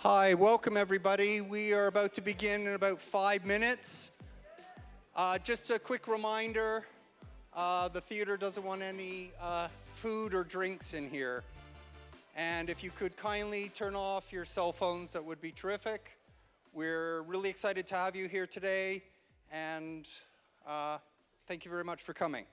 Hi, welcome everybody. We are about to begin in about 5 minutes. Just a quick reminder, the theater doesn't want any food or drinks in here. And if you could kindly turn off your cell phones, that would be terrific. We're really excited to have you here today, and thank you very much for coming.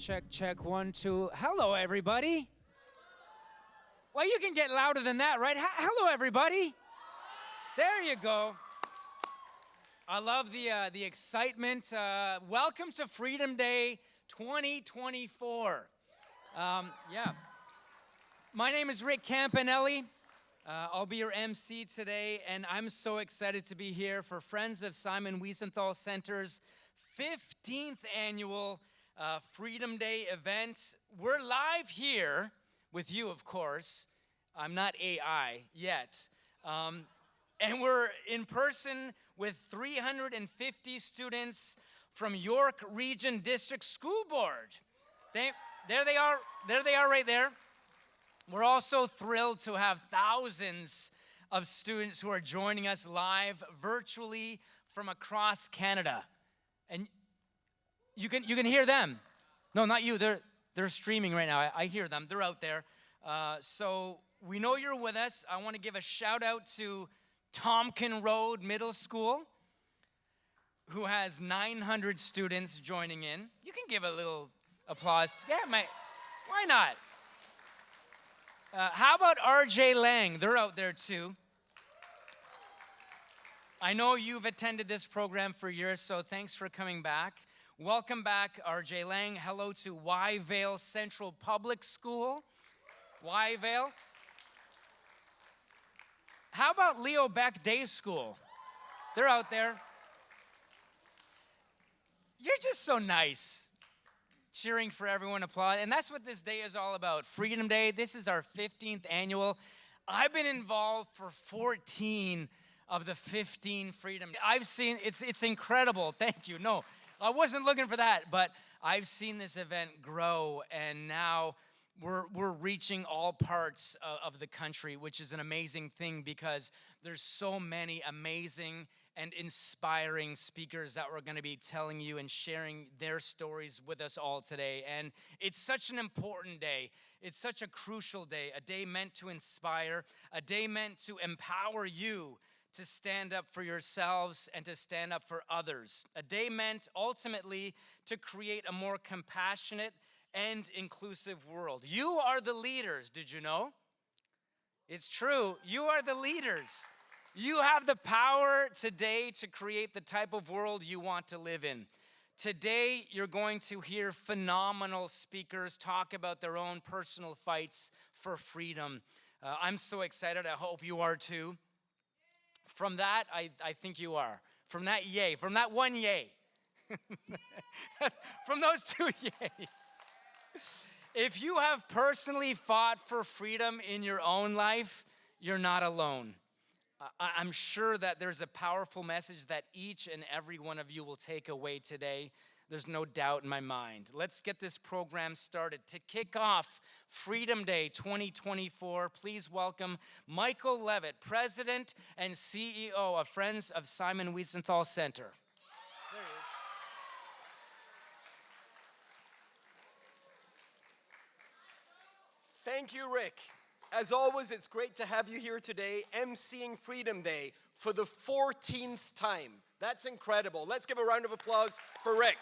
Check, check, 1, 2. Hello, everybody. Well, you can get louder than that, right? Hello, everybody. There you go. I love the excitement. Welcome to Freedom Day 2024. Yeah. My name is Rick Campanelli. I'll be your MC today, and I'm so excited to be here for Friends of Simon Wiesenthal Center's 15th annual Freedom Day event. We're live here with you, of course. I'm not AI yet. And we're in person with 350 students from York Region District School Board. There they are right there. We're also thrilled to have thousands of students who are joining us live virtually from across Canada. And you can hear them. No, not you. They're streaming right now. I hear them. They're out there. So we know you're with us. I want to give a shout out to Tompkin Road Middle School, who has 900 students joining in. You can give a little applause. Yeah, mate. Why not? How about RJ Lang? They're out there too. I know you've attended this program for years, so thanks for coming back. Welcome back, RJ Lang. Hello to Wyvale Central Public School. Wyvale. How about Leo Beck Day School? They're out there. You're just so nice. Cheering for everyone, applaud. And that's what this day is all about. Freedom Day. This is our 15th annual. I've been involved for 14 of the 15 Freedom. I've seen, it's incredible. Thank you. No, I wasn't looking for that, but I've seen this event grow, and now we're reaching all parts of the country, which is an amazing thing because there's so many amazing and inspiring speakers that we're going to be telling you and sharing their stories with us all today. And it's such an important day. It's such a crucial day, a day meant to inspire, a day meant to empower you to stand up for yourselves and to stand up for others. A day meant ultimately to create a more compassionate and inclusive world. You are the leaders, did you know? It's true, you are the leaders. You have the power today to create the type of world you want to live in. Today, you're going to hear phenomenal speakers talk about their own personal fights for freedom. I'm so excited. I hope you are too. From that, I think you are. From that, yay. From that one, yay. From those two yays. If you have personally fought for freedom in your own life, you're not alone. I'm sure that there's a powerful message that each and every one of you will take away today. There's no doubt in my mind. Let's get this program started. To kick off Freedom Day 2024, please welcome Michael Levitt, President and CEO of Friends of Simon Wiesenthal Center. There he is. Thank you, Rick. As always, it's great to have you here today, emceeing Freedom Day for the 14th time. That's incredible. Let's give a round of applause for Rick.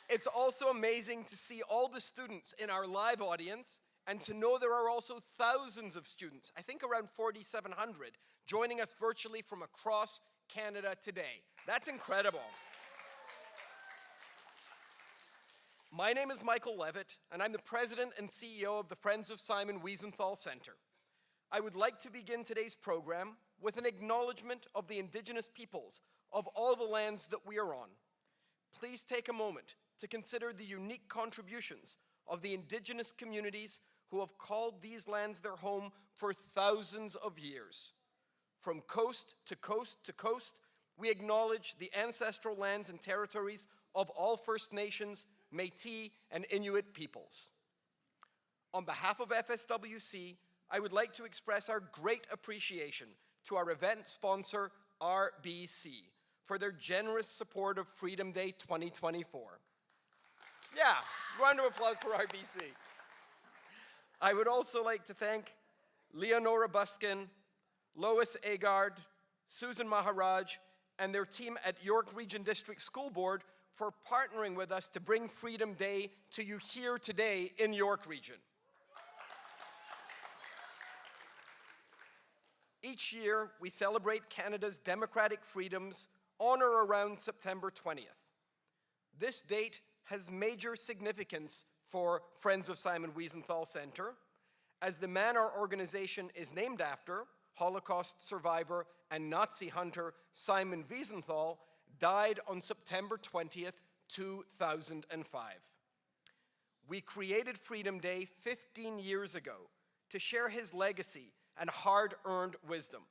It's also amazing to see all the students in our live audience and to know there are also thousands of students, I think around 4,700, joining us virtually from across Canada today. That's incredible. My name is Michael Levitt, and I'm the President and CEO of the Friends of Simon Wiesenthal Center. I would like to begin today's program with an acknowledgement of the Indigenous peoples of all the lands that we are on. Please take a moment to consider the unique contributions of the Indigenous communities who have called these lands their home for thousands of years. From coast to coast to coast, we acknowledge the ancestral lands and territories of all First Nations, Métis, and Inuit peoples. On behalf of FSWC, I would like to express our great appreciation to our event sponsor, RBC, for their generous support of Freedom Day 2024. Yeah, round of applause for RBC. I would also like to thank Leonora Buskin, Lois Agard, Susan Maharaj, and their team at York Region District School Board for partnering with us to bring Freedom Day to you here today in York Region. Each year, we celebrate Canada's democratic freedoms on or around September 20th. This date has major significance for Friends of Simon Wiesenthal Centre, as the man our organization is named after, Holocaust survivor and Nazi hunter Simon Wiesenthal, died on September 20th, 2005. We created Freedom Day 15 years ago to share his legacy and hard-earned wisdom.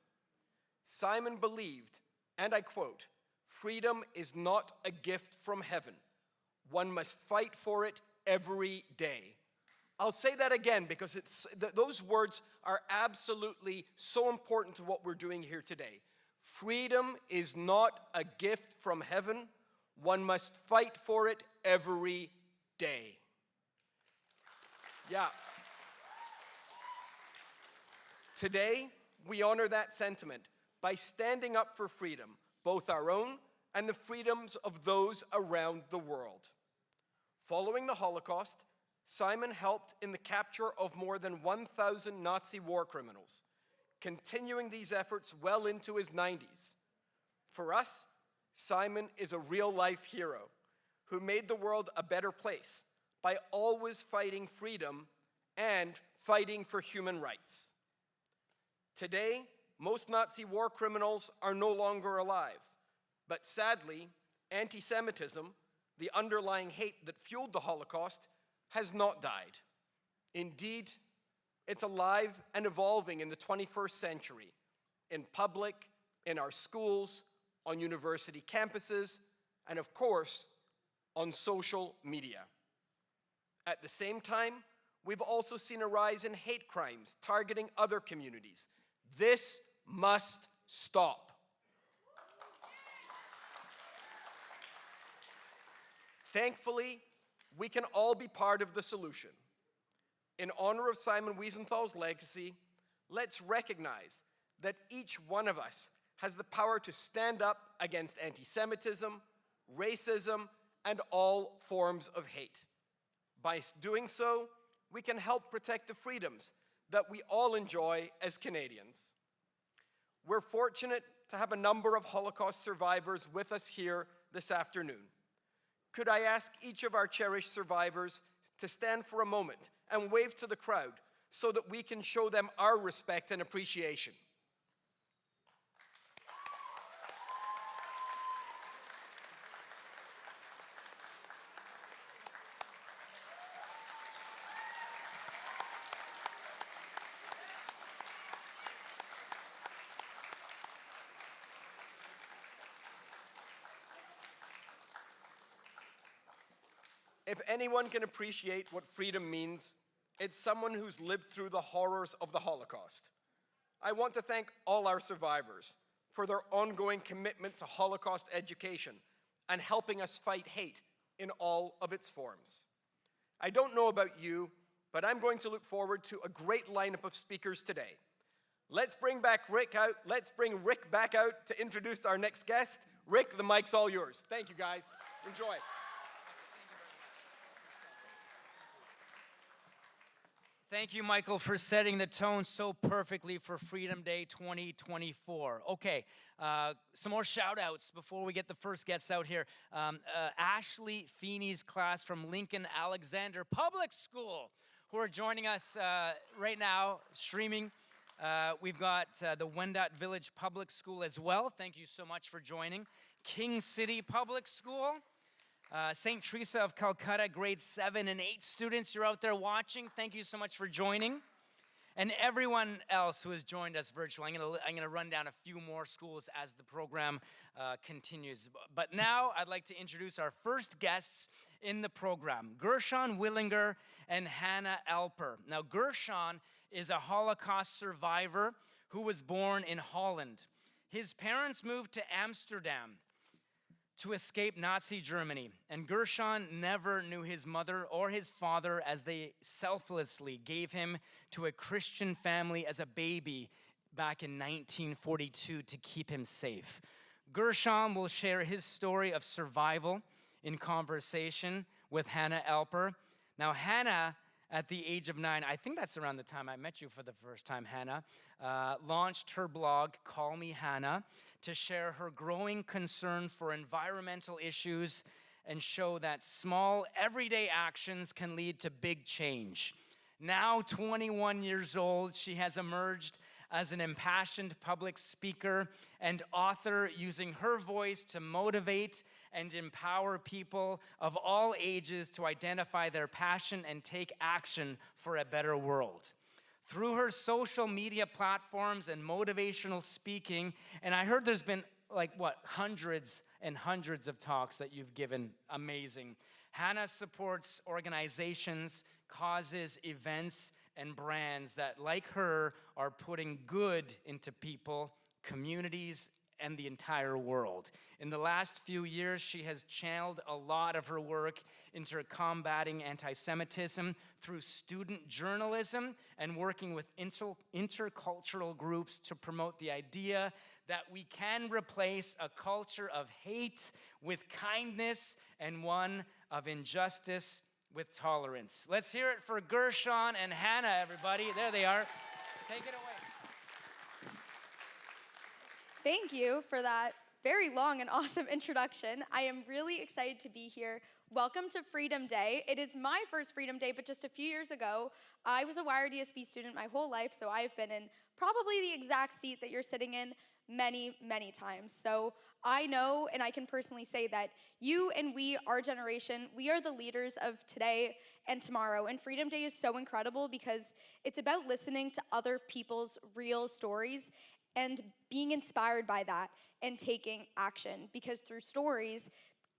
Simon believed, and I quote, "Freedom is not a gift from heaven. One must fight for it every day." I'll say that again because those words are absolutely so important to what we're doing here today. Freedom is not a gift from heaven. One must fight for it every day. Yeah. Today, we honor that sentiment by standing up for freedom, both our own and the freedoms of those around the world. Following the Holocaust, Simon helped in the capture of more than 1,000 Nazi war criminals, continuing these efforts well into his 90s. For us, Simon is a real-life hero who made the world a better place by always fighting freedom and fighting for human rights. Today, most Nazi war criminals are no longer alive, but sadly, anti-Semitism, the underlying hate that fueled the Holocaust, has not died. Indeed, it's alive and evolving in the 21st century, in public, in our schools, on university campuses, and of course, on social media. At the same time, we've also seen a rise in hate crimes targeting other communities. This must stop. Thankfully, we can all be part of the solution. In honor of Simon Wiesenthal's legacy, let's recognize that each one of us has the power to stand up against anti-Semitism, racism, and all forms of hate. By doing so, we can help protect the freedoms that we all enjoy as Canadians. We're fortunate to have a number of Holocaust survivors with us here this afternoon. Could I ask each of our cherished survivors to stand for a moment and wave to the crowd so that we can show them our respect and appreciation? If anyone can appreciate what freedom means, it's someone who's lived through the horrors of the Holocaust. I want to thank all our survivors for their ongoing commitment to Holocaust education and helping us fight hate in all of its forms. I don't know about you, but I'm going to look forward to a great lineup of speakers today. Let's bring Rick back out to introduce our next guest. Rick, the mic's all yours. Thank you, guys. Enjoy. Thank you, Michael, for setting the tone so perfectly for Freedom Day 2024. Okay, some more shout-outs before we get the first guests out here. Ashley Feeney's class from Lincoln Alexander Public School, who are joining us right now, streaming. We've got the Wendat Village Public School as well. Thank you so much for joining. King City Public School. St. Teresa of Calcutta, grade 7 and 8 students, you're out there watching. Thank you so much for joining. And everyone else who has joined us virtually. I'm gonna run down a few more schools as the program continues. But now I'd like to introduce our first guests in the program, Gershon Willinger and Hannah Alper. Now, Gershon is a Holocaust survivor who was born in Holland. His parents moved to Amsterdam to escape Nazi Germany, and Gershon never knew his mother or his father as they selflessly gave him to a Christian family as a baby back in 1942 to keep him safe. Gershon will share his story of survival in conversation with Hannah Elper. Now, Hannah, at the age of 9, I think that's around the time I met you for the first time, Hannah, launched her blog, Call Me Hannah, to share her growing concern for environmental issues and show that small, everyday actions can lead to big change. Now 21 years old, she has emerged as an impassioned public speaker and author, using her voice to motivate and empower people of all ages to identify their passion and take action for a better world. Through her social media platforms and motivational speaking, and I heard there's been hundreds and hundreds of talks that you've given, amazing. Hannah supports organizations, causes, events, and brands that, like her, are putting good into people, communities, and the entire world. In the last few years, she has channeled a lot of her work into combating anti-Semitism through student journalism and working with intercultural groups to promote the idea that we can replace a culture of hate with kindness and one of injustice with tolerance. Let's hear it for Gershon and Hannah, everybody. There they are. Take it away. Thank you for that very long and awesome introduction. I am really excited to be here. Welcome to Freedom Day. It is my first Freedom Day, but just a few years ago, I was a Wired ESB student my whole life, so I've been in probably the exact seat that you're sitting in many, many times. So I know, and I can personally say that you and we, our generation, we are the leaders of today and tomorrow. And Freedom Day is so incredible because it's about listening to other people's real stories and being inspired by that and taking action. Because through stories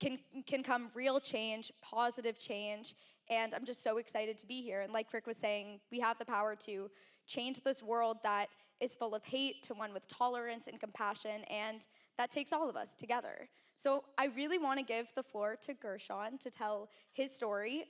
can come real change, positive change, and I'm just so excited to be here. And like Rick was saying, we have the power to change this world that is full of hate to one with tolerance and compassion, and that takes all of us together. So I really want to give the floor to Gershon to tell his story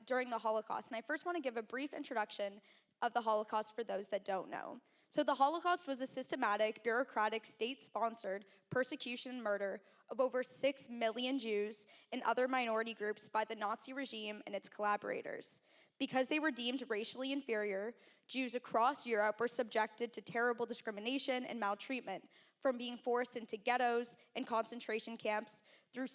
during the Holocaust. And I first want to give a brief introduction of the Holocaust for those that don't know. So the Holocaust was a systematic, bureaucratic, state-sponsored persecution and murder of over 6 million Jews and other minority groups by the Nazi regime and its collaborators. Because they were deemed racially inferior, Jews across Europe were subjected to terrible discrimination and maltreatment, from being forced into ghettos and concentration camps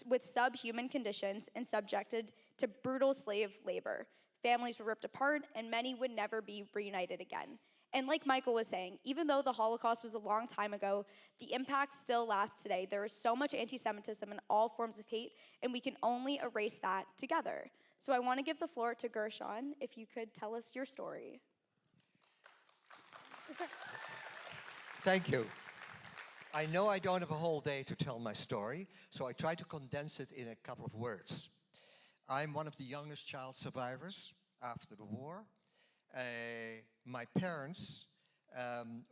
with subhuman conditions and subjected to brutal slave labor. Families were ripped apart, and many would never be reunited again. And like Michael was saying, even though the Holocaust was a long time ago, the impact still lasts today. There is so much anti-Semitism and all forms of hate, and we can only erase that together. So I want to give the floor to Gershon, if you could tell us your story. Thank you. I know I don't have a whole day to tell my story, so I try to condense it in a couple of words. I'm one of the youngest child survivors after the war. My parents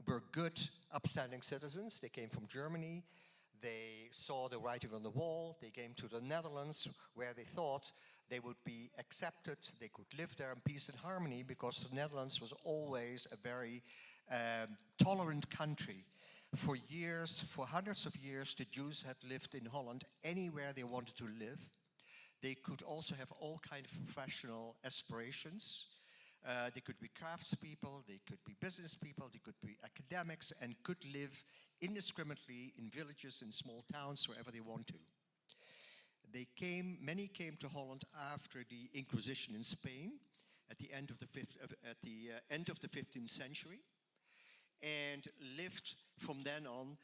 were good, upstanding citizens. They came from Germany. They saw the writing on the wall. They came to the Netherlands, where they thought they would be accepted. They could live there in peace and harmony, because the Netherlands was always a very tolerant country. For years, for hundreds of years, the Jews had lived in Holland anywhere they wanted to live. They could also have all kinds of professional aspirations. They could be craftspeople, they could be business people, they could be academics, and could live indiscriminately in villages, in small towns, wherever they want to. Many came to Holland after the Inquisition in Spain at the end of the 15th century, and lived from then on,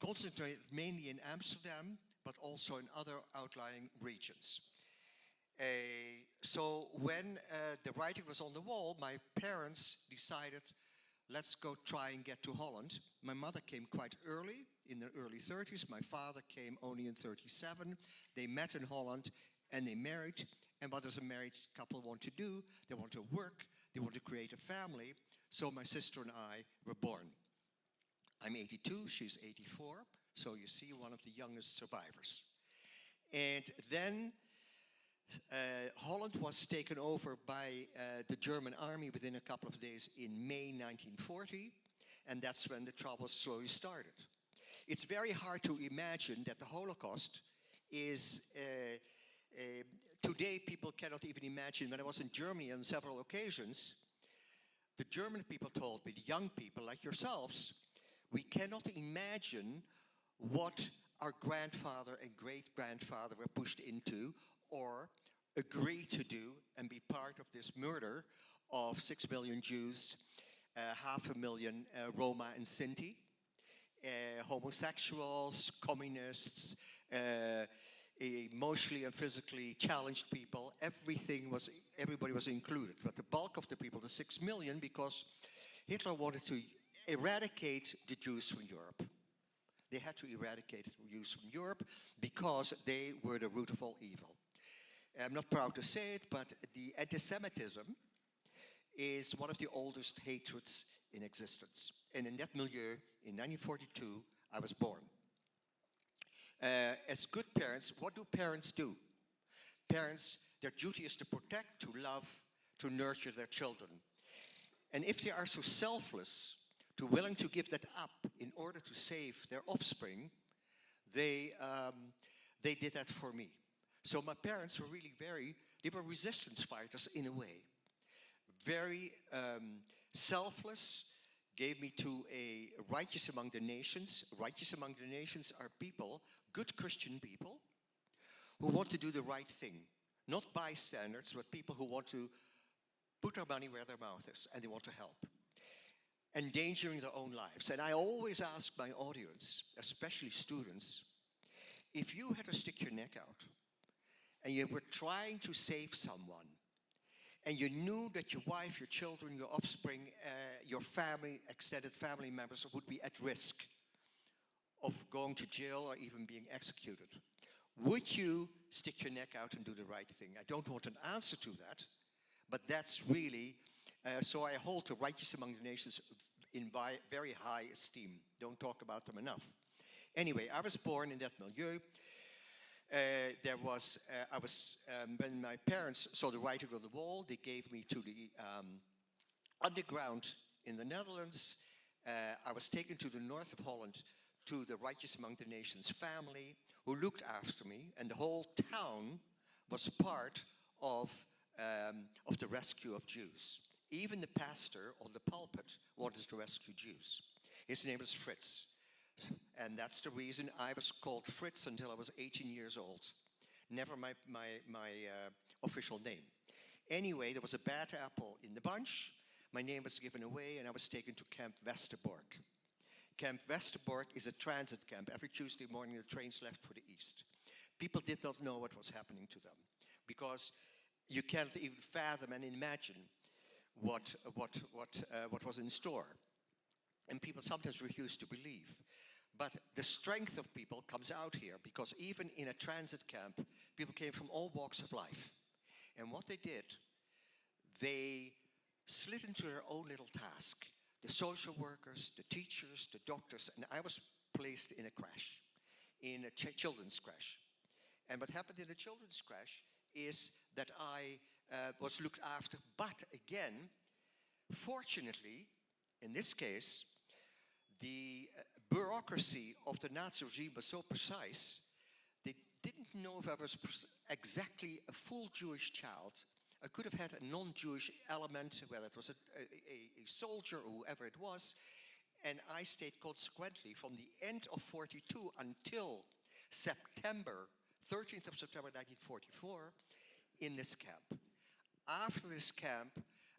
concentrated mainly in Amsterdam, but also in other outlying regions. So when the writing was on the wall, my parents decided, let's go try and get to Holland. My mother came quite early, in the early 30s. My father came only in 37. They met in Holland and they married. And what does a married couple want to do? They want to work, they want to create a family. So my sister and I were born. I'm 82, she's 84. So you see, one of the youngest survivors. And then Holland was taken over by the German army within a couple of days in May 1940, and that's when the troubles slowly started. It's very hard to imagine that the Holocaust is Today, people cannot even imagine. When I was in Germany on several occasions, the German people told me, the young people like yourselves, we cannot imagine what our grandfather and great-grandfather were pushed into or agreed to do and be part of this murder of 6 million Jews, 500,000 Roma and Sinti, homosexuals, communists, emotionally and physically challenged people. Everybody was included, but the bulk of the people, the 6 million, because Hitler wanted to eradicate the Jews from Europe. They had to eradicate the Jews from Europe because they were the root of all evil. I'm not proud to say it, but the anti-Semitism is one of the oldest hatreds in existence. And in that milieu, in 1942, I was born. As good parents, what do parents do? Parents, their duty is to protect, to love, to nurture their children. And if they are so selfless, to willing to give that up in order to save their offspring, they did that for me. So my parents were really they were resistance fighters in a way. Very selfless, gave me to a righteous among the nations. Righteous among the nations are people, good Christian people, who want to do the right thing. Not bystanders, but people who want to put their money where their mouth is, and they want to help. Endangering their own lives. And I always ask my audience, especially students, if you had to stick your neck out, and you were trying to save someone, and you knew that your wife, your children, your offspring, your family, extended family members would be at risk of going to jail or even being executed, would you stick your neck out and do the right thing? I don't want an answer to that, but that's really, so I hold the righteous among the nations in very high esteem. Don't talk about them enough. Anyway, I was born in that milieu. When my parents saw the writing on the wall, they gave me to the underground in the Netherlands. I was taken to the north of Holland to the Righteous Among the Nations family, who looked after me, and the whole town was part of the rescue of Jews. Even the pastor on the pulpit wanted to rescue Jews. His name is Fritz. And that's the reason I was called Fritz until I was 18 years old. Never my official name. Anyway, there was a bad apple in the bunch. My name was given away and I was taken to Camp Westerbork. Camp Westerbork is a transit camp. Every Tuesday morning the trains left for the east. People did not know what was happening to them because you can't even fathom and imagine what was in store. And people sometimes refuse to believe. But the strength of people comes out here because even in a transit camp, people came from all walks of life. And what they did, they slid into their own little task. The social workers, the teachers, the doctors, and I was placed in a crash, in a children's crash. And what happened in the children's crash is that I was looked after, but again, fortunately, in this case, the bureaucracy of the Nazi regime was so precise, they didn't know if I was exactly a full Jewish child. I could have had a non-Jewish element, whether it was a soldier or whoever it was, and I stayed consequently from the end of 42 until September, 13th of September 1944, in this camp. After this camp,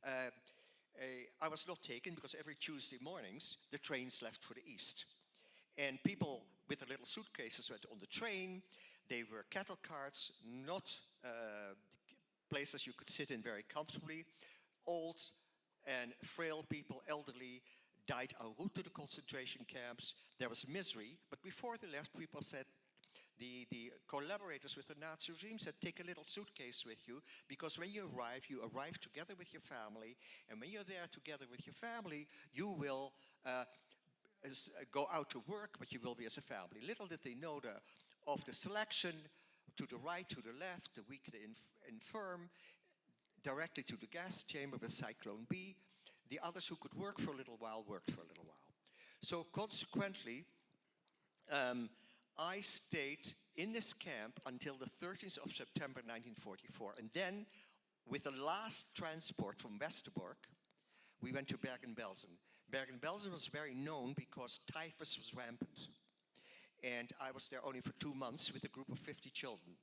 I was not taken because every Tuesday mornings the trains left for the east. And people with their little suitcases went on the train. They were cattle carts, not places you could sit in very comfortably. Old and frail people, elderly, died en route to the concentration camps. There was misery, but before they left, people said, the collaborators with the Nazi regime said, take a little suitcase with you, because when you arrive together with your family, and when you're there together with your family, you will go out to work, but you will be as a family. Little did they know of the selection, to the right, to the left, the weak, the infirm, directly to the gas chamber with Cyclone B. The others who could work for a little while, worked for a little while. So consequently, I stayed in this camp until the 13th of September 1944. And then, with the last transport from Westerbork, we went to Bergen-Belsen. Bergen-Belsen was very known because typhus was rampant. And I was there only for 2 months with a group of 50 children.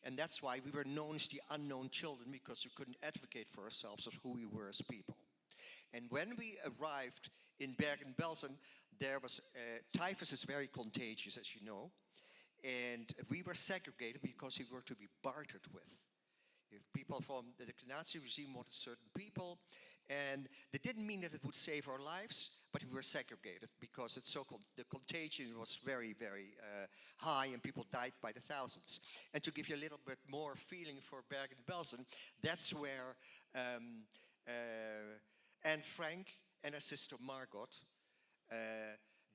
And that's why we were known as the unknown children, because we couldn't advocate for ourselves of who we were as people. And when we arrived in Bergen-Belsen, there was, typhus is very contagious, as you know. And we were segregated because we were to be bartered with. If people from the Nazi regime wanted certain people, and that didn't mean that it would save our lives, but we were segregated because it's the contagion was very, very high, and people died by the thousands. And to give you a little bit more feeling for Bergen-Belsen, that's where Anne Frank and her sister Margot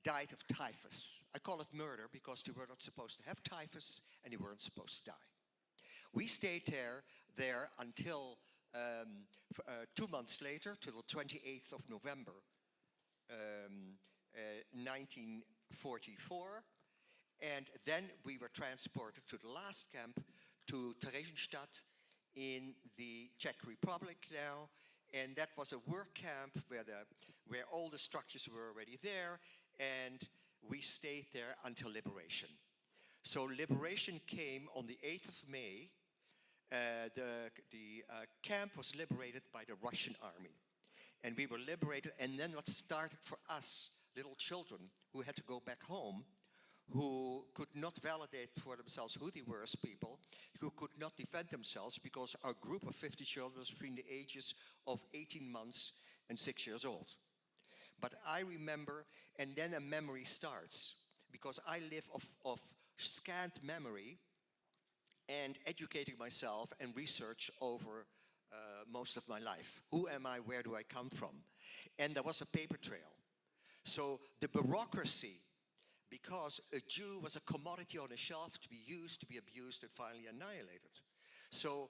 died of typhus. I call it murder because they were not supposed to have typhus and they weren't supposed to die. We stayed there until 2 months later, till the 28th of November, 1944. And then we were transported to the last camp, to Theresienstadt in the Czech Republic now. And that was a work camp where all the structures were already there, and we stayed there until liberation. So liberation came on the 8th of May. The camp was liberated by the Russian army. And we were liberated, and then what started for us, little children who had to go back home, who could not validate for themselves who they were as people, who could not defend themselves because our group of 50 children was between the ages of 18 months and 6 years old. But I remember, and then a memory starts, because I live of scant memory and educating myself and research over most of my life. Who am I? Where do I come from? And there was a paper trail. So the bureaucracy, because a Jew was a commodity on a shelf to be used, to be abused, and finally annihilated. So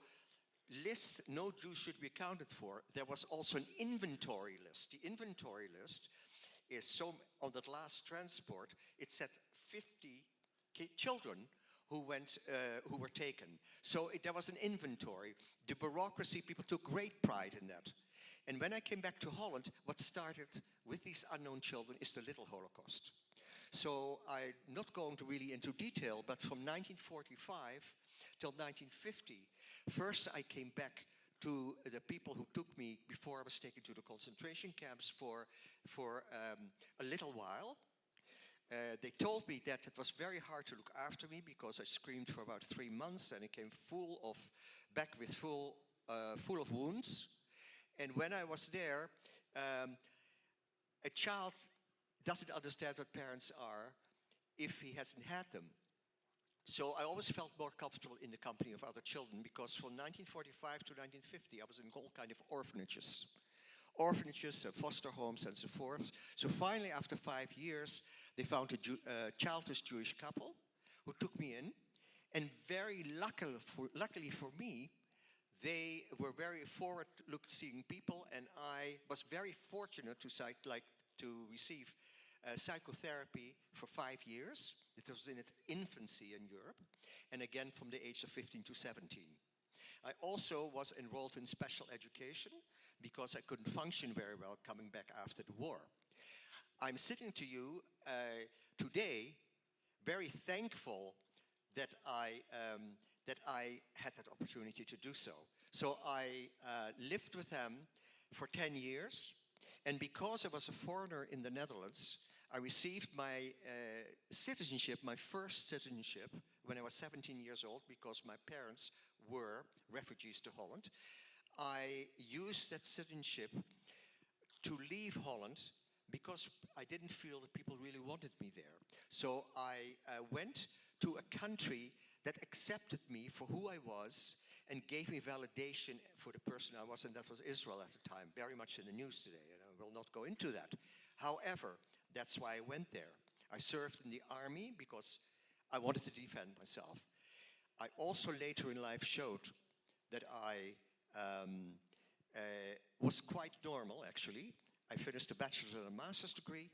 lists no Jew should be accounted for. There was also an inventory list. The inventory list is, so on that last transport, it said 50 children who were taken. So there was an inventory. The bureaucracy, people took great pride in that. And when I came back to Holland, what started with these unknown children is the little Holocaust. So I'm not going to really into detail, but from 1945 till 1950, first I came back to the people who took me before I was taken to the concentration camps for a little while. They told me that it was very hard to look after me because I screamed for about 3 months, and I came full of wounds. And when I was there, a child doesn't understand what parents are if he hasn't had them. So I always felt more comfortable in the company of other children, because from 1945 to 1950 I was in all kind of orphanages and foster homes and so forth. So finally, after 5 years, they found a childless Jewish couple who took me in, and very luckily for me, they were very forward-seeing people, and I was very fortunate to receive psychotherapy for 5 years. It was in its infancy in Europe, and again from the age of 15 to 17. I also was enrolled in special education because I couldn't function very well coming back after the war. I'm sitting to you today very thankful that I had that opportunity to do so. So I lived with them for 10 years, and because I was a foreigner in the Netherlands, I received my citizenship, my first citizenship, when I was 17 years old, because my parents were refugees to Holland. I used that citizenship to leave Holland because I didn't feel that people really wanted me there. So I went to a country that accepted me for who I was and gave me validation for the person I was, and that was Israel at the time, very much in the news today, and I will not go into that. However, that's why I went there. I served in the army because I wanted to defend myself. I also later in life showed that I was quite normal, actually. I finished a bachelor's and a master's degree.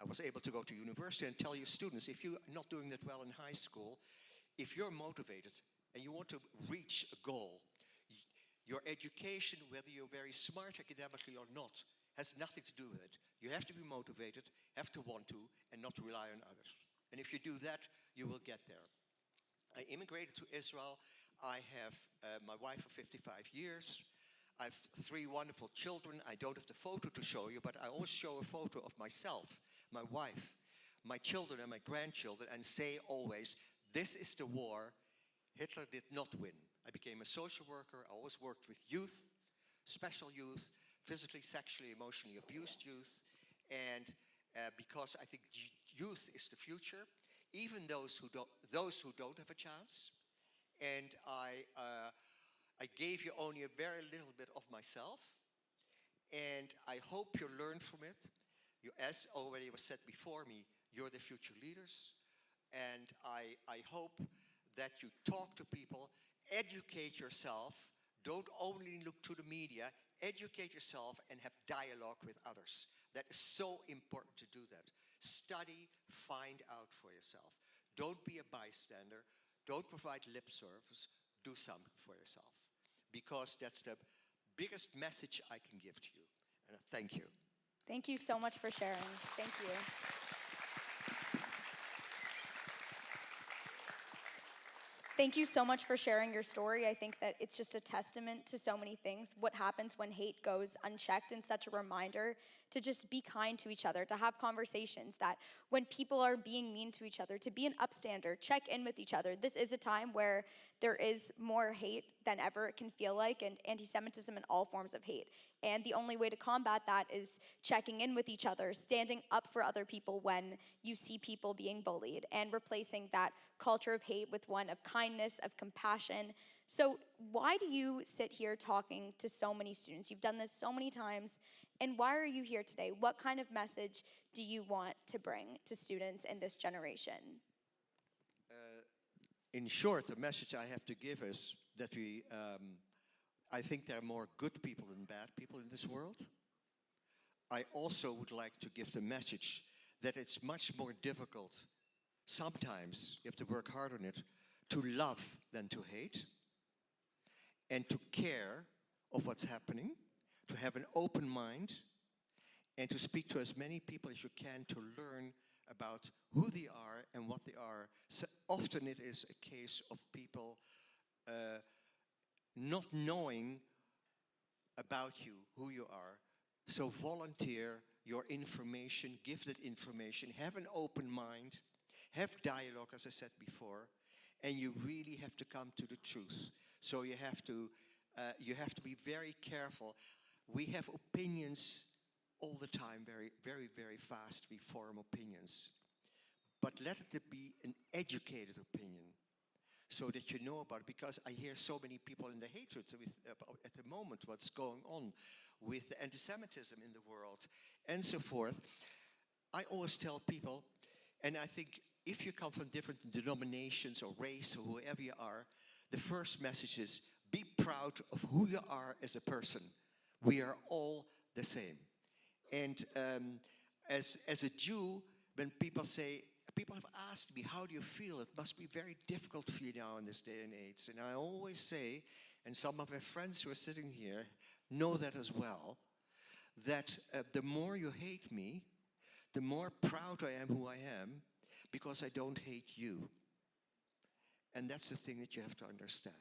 I was able to go to university and tell you students, if you're not doing that well in high school, if you're motivated and you want to reach a goal, your education, whether you're very smart academically or not, has nothing to do with it. You have to be motivated, have to want to, and not rely on others. And if you do that, you will get there. I immigrated to Israel. I have my wife of 55 years. I have 3 wonderful children. I don't have the photo to show you, but I always show a photo of myself, my wife, my children and my grandchildren, and say always, this is the war Hitler did not win. I became a social worker. I always worked with youth, special youth, physically, sexually, emotionally abused youth. And because I think youth is the future, even those who don't have a chance. And I gave you only a very little bit of myself. And I hope you learn from it. You, as already was said before me, you're the future leaders. And I hope that you talk to people, educate yourself, don't only look to the media, educate yourself and have dialogue with others. That is so important to do that. Study, find out for yourself. Don't be a bystander, don't provide lip service, do something for yourself. Because that's the biggest message I can give to you. And thank you. Thank you so much for sharing. Thank you. Thank you so much for sharing your story. I think that it's just a testament to so many things. What happens when hate goes unchecked, and such a reminder to just be kind to each other, to have conversations, that when people are being mean to each other, to be an upstander, check in with each other. This is a time where there is more hate than ever, it can feel like, and anti-Semitism and all forms of hate. And the only way to combat that is checking in with each other, standing up for other people when you see people being bullied, and replacing that culture of hate with one of kindness, of compassion. So why do you sit here talking to so many students? You've done this so many times, and why are you here today? What kind of message do you want to bring to students in this generation? In short, the message I have to give is that I think there are more good people than bad people in this world. I also would like to give the message that it's much more difficult, sometimes, you have to work hard on it, to love than to hate, and to care of what's happening, to have an open mind, and to speak to as many people as you can to learn about who they are and what they are. So often it is a case of people not knowing about you, who you are. So volunteer your information, give that information, have an open mind, have dialogue, as I said before, and you really have to come to the truth. So you have to be very careful. We have opinions all the time, very, very, very fast we form opinions. But let it be an educated opinion, so that you know about it, because I hear so many people in the hatred at the moment, what's going on with the anti-Semitism in the world and so forth. I always tell people, and I think if you come from different denominations or race or whoever you are, the first message is be proud of who you are as a person. We are all the same. And as a Jew, when people have asked me, how do you feel? It must be very difficult for you now in this day and age. And I always say, and some of my friends who are sitting here know that as well, that the more you hate me, the more proud I am who I am, because I don't hate you. And that's the thing that you have to understand.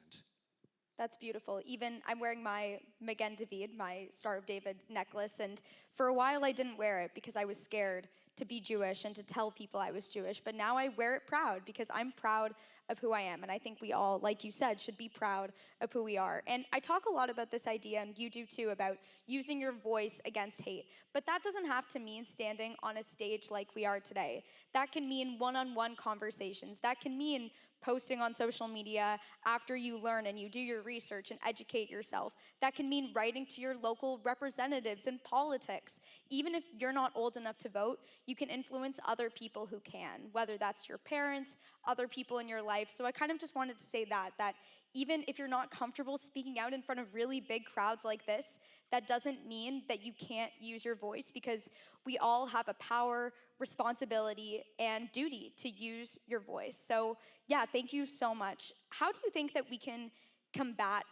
That's beautiful. Even I'm wearing my Magen David, my Star of David necklace, and for a while I didn't wear it because I was scared to be Jewish and to tell people I was Jewish, but now I wear it proud because I'm proud of who I am, and I think we all, like you said, should be proud of who we are. And I talk a lot about this idea, and you do too, about using your voice against hate, but that doesn't have to mean standing on a stage like we are today. That can mean one-on-one conversations. That can mean posting on social media after you learn and you do your research and educate yourself. That can mean writing to your local representatives in politics. Even if you're not old enough to vote, you can influence other people who can, whether that's your parents, other people in your life. So I kind of just wanted to say that even if you're not comfortable speaking out in front of really big crowds like this, that doesn't mean that you can't use your voice, because we all have a power, responsibility, and duty to use your voice. So yeah, thank you so much. How do you think that we can combat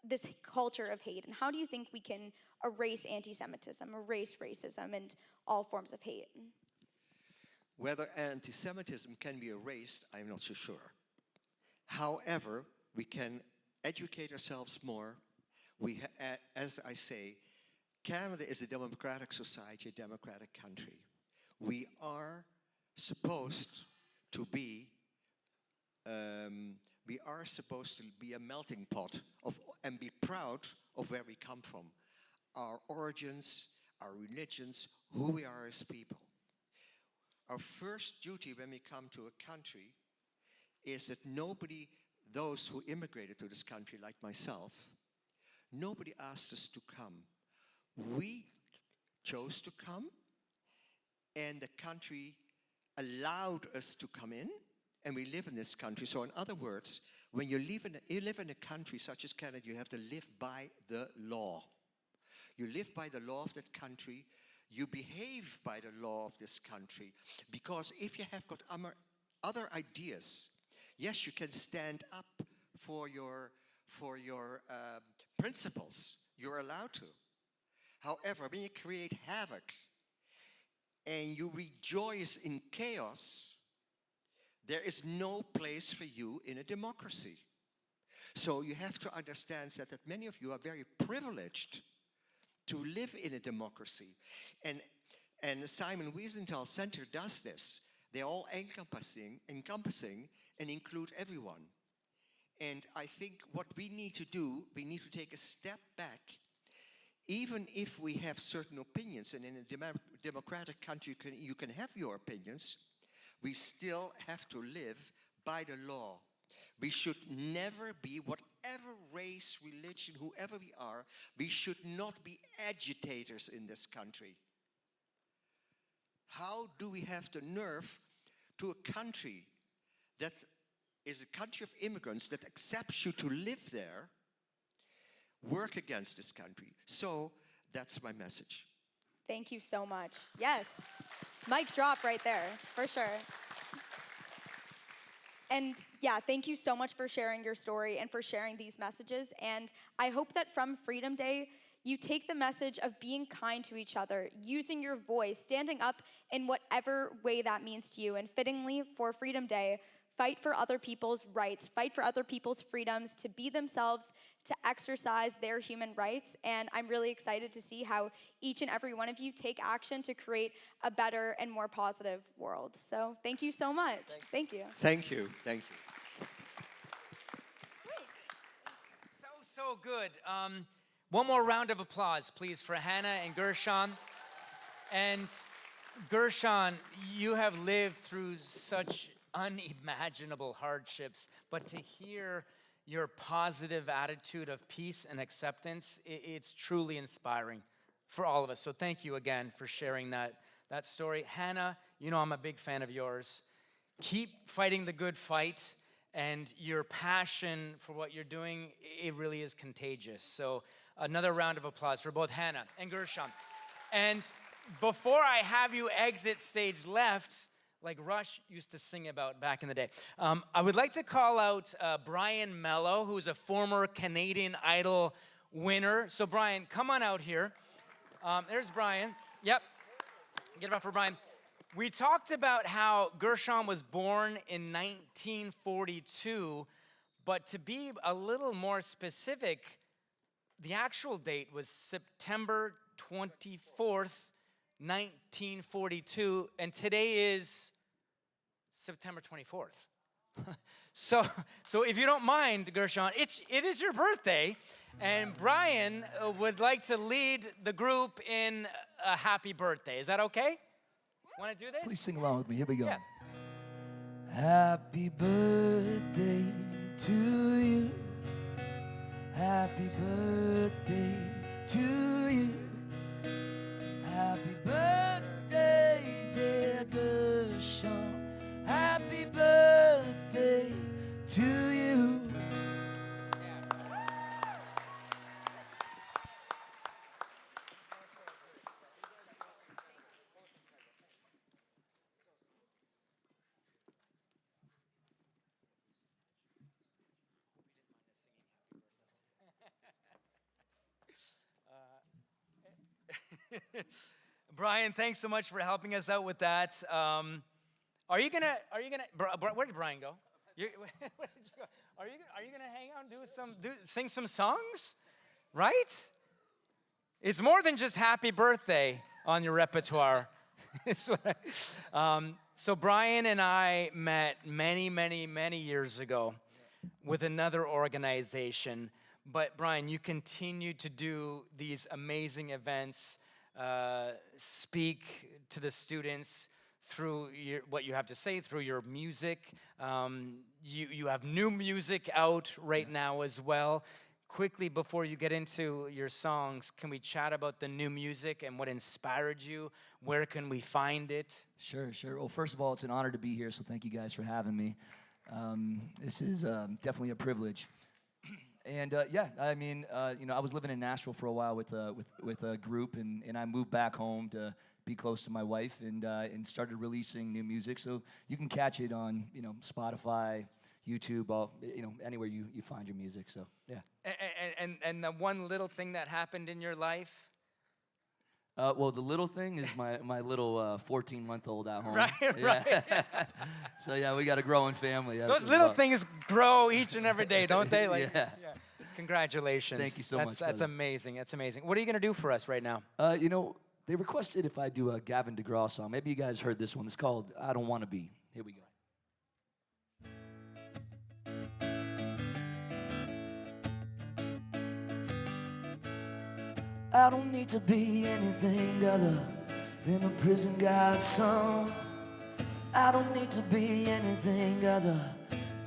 this culture of hate, and how do you think we can erase anti-Semitism, erase racism, and all forms of hate? Whether anti-Semitism can be erased, I'm not so sure. However, we can educate ourselves more. As I say, Canada is a democratic society, a democratic country. We are supposed to be a melting pot and be proud of where we come from, our origins, our religions, who we are as people. Our first duty when we come to a country is that those who immigrated to this country, like myself, nobody asked us to come. We chose to come, and the country allowed us to come in, and we live in this country. So in other words, when you live in a country such as Canada, you have to live by the law. You live by the law of that country. You behave by the law of this country, because if you have got other ideas, yes, you can stand up for your principles. You're allowed to. However, when you create havoc and you rejoice in chaos, there is no place for you in a democracy. So you have to understand that many of you are very privileged to live in a democracy. And the Simon Wiesenthal Center does this. They're all encompassing and include everyone. And I think what we need to do, we need to take a step back. Even if we have certain opinions, and in a democratic country you can have your opinions, we still have to live by the law. We should never be, whatever race, religion, whoever we are, we should not be agitators in this country. How do we have the nerve to a country that is a country of immigrants that accepts you to live there, work against this country? So that's my message. Thank you so much. Yes, mic drop right there, for sure. And yeah, thank you so much for sharing your story and for sharing these messages. And I hope that from Freedom Day, you take the message of being kind to each other, using your voice, standing up in whatever way that means to you. And fittingly, for Freedom Day, fight for other people's rights, fight for other people's freedoms to be themselves, to exercise their human rights. And I'm really excited to see how each and every one of you take action to create a better and more positive world. So thank you so much. Thank you. Thank you. Thank you. So good. One more round of applause, please, for Hannah and Gershon. And Gershon, you have lived through such unimaginable hardships, but to hear your positive attitude of peace and acceptance, it's truly inspiring for all of us. So thank you again for sharing that story. Hannah, you know I'm a big fan of yours. Keep fighting the good fight, and your passion for what you're doing, it really is contagious. So another round of applause for both Hannah and Gershon. And before I have you exit stage left, like Rush used to sing about back in the day, I would like to call out Brian Mello, who's a former Canadian Idol winner. So Brian, come on out here. There's Brian. Yep. Give it up for Brian. We talked about how Gershon was born in 1942, but to be a little more specific, the actual date was September 24th, 1942, and today is September 24th. So if you don't mind, Gershon, it is your birthday, and Brian would like to lead the group in a happy birthday. Is that okay? Want to do this? Please sing along with me. Here we go. Yeah. Happy birthday to you. Happy birthday to you. Happy birthday, dear Gershon. Happy birthday to you. Brian, thanks so much for helping us out with that. Are you gonna, where did Brian go? Where did you go? Are you gonna hang out and sing some songs? Right? It's more than just happy birthday on your repertoire. So Brian and I met many years ago with another organization. But Brian, you continue to do these amazing events, speak to the students through what you have to say, through your music. You have new music out right now as well. Quickly, before you get into your songs, can we chat about the new music and what inspired you? Where can we find it? Sure. Well, first of all, it's an honor to be here, so thank you guys for having me. This is definitely a privilege. And I was living in Nashville for a while with a group, and I moved back home to be close to my wife, and started releasing new music. So you can catch it on Spotify, YouTube, anywhere you find your music. So yeah. And the one little thing that happened in your life? Well, the little thing is my little 14-month-old at home. Right. So yeah, we got a growing family. Those little things grow each and every day, don't they? Yeah. Congratulations. Thank you so much. That's amazing. That's amazing. What are you gonna do for us right now? They requested if I do a Gavin DeGraw song. Maybe you guys heard this one. It's called "I Don't Want to Be." Here we go. I don't need to be anything other than a prison guard's son. I don't need to be anything other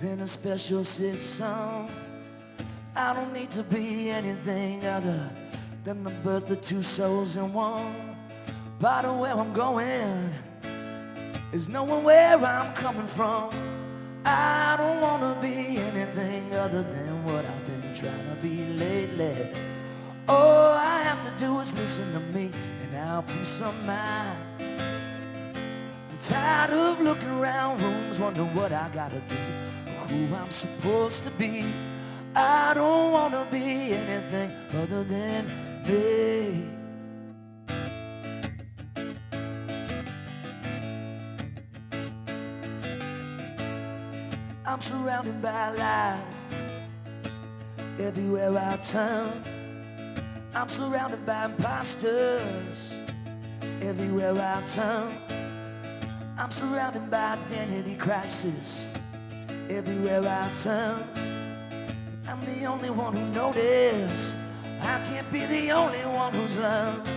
than a special citizen. I don't need to be anything other than the birth of two souls in one. Part of where I'm going is knowing where I'm coming from. I don't want to be anything other than what I've been trying to be lately. All I have to do is listen to me, and I'll peace of mind. I'm tired of looking around rooms, wondering what I gotta do, or who I'm supposed to be. I don't want to be anything other than me. I'm surrounded by lies everywhere I turn. I'm surrounded by imposters everywhere I turn. I'm surrounded by identity crisis everywhere I turn. I'm the only one who noticed. I can't be the only one who's learned.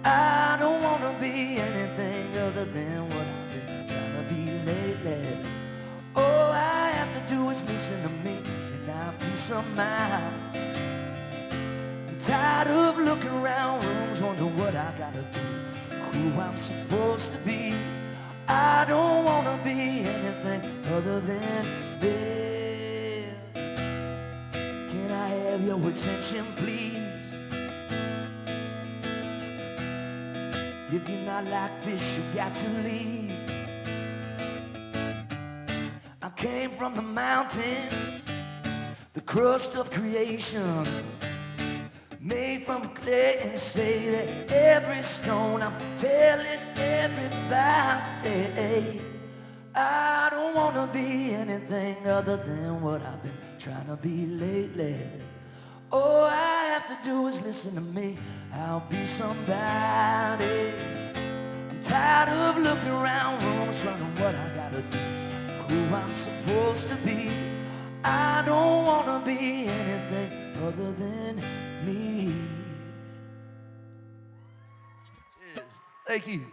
I don't want to be anything other than what I've been trying to be lately. All I have to do is listen to me, and I'll peace of mind. I'm tired of looking around rooms, wondering what I gotta do, who I'm supposed to be. I don't want to be anything other than this. Can I have your attention, please? If you're not like this, you got to leave. I came from the mountain, the crust of creation, made from clay, and say that every stone I'm telling everybody, I don't want to be anything other than what I've been trying to be lately. All I have to do is listen to me, I'll be somebody. I'm tired of looking around rooms, wondering what I gotta do, who I'm supposed to be. I don't want to be anything other than me. Cheers. Thank you.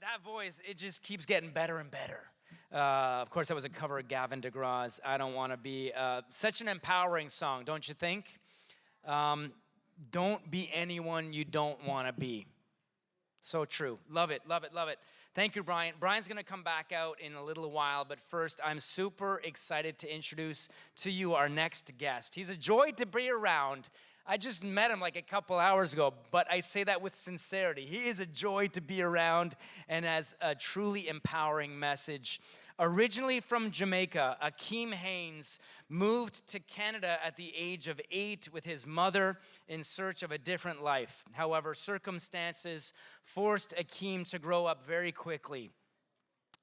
That voice, it just keeps getting better and better. Of course, that was a cover of Gavin DeGraw's I Don't Want to Be. Such an empowering song, don't you think? Don't be anyone you don't want to be. So true. Love it, love it, love it. Thank you, Brian. Brian's going to come back out in a little while, but first, I'm super excited to introduce to you our next guest. He's a joy to be around. I just met him like a couple hours ago, but I say that with sincerity. He is a joy to be around and has a truly empowering message. Originally from Jamaica, Akeem Haynes moved to Canada at the age of 8 with his mother in search of a different life. However, circumstances forced Akeem to grow up very quickly.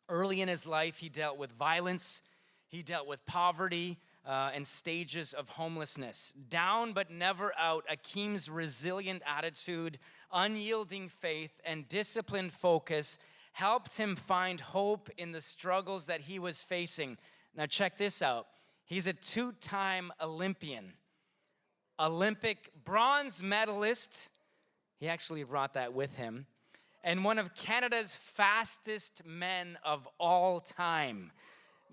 Early in his life, he dealt with violence, he dealt with poverty, and stages of homelessness. Down but never out, Akeem's resilient attitude, unyielding faith, and disciplined focus helped him find hope in the struggles that he was facing. Now check this out. He's a 2-time Olympian, Olympic bronze medalist. He actually brought that with him. And one of Canada's fastest men of all time.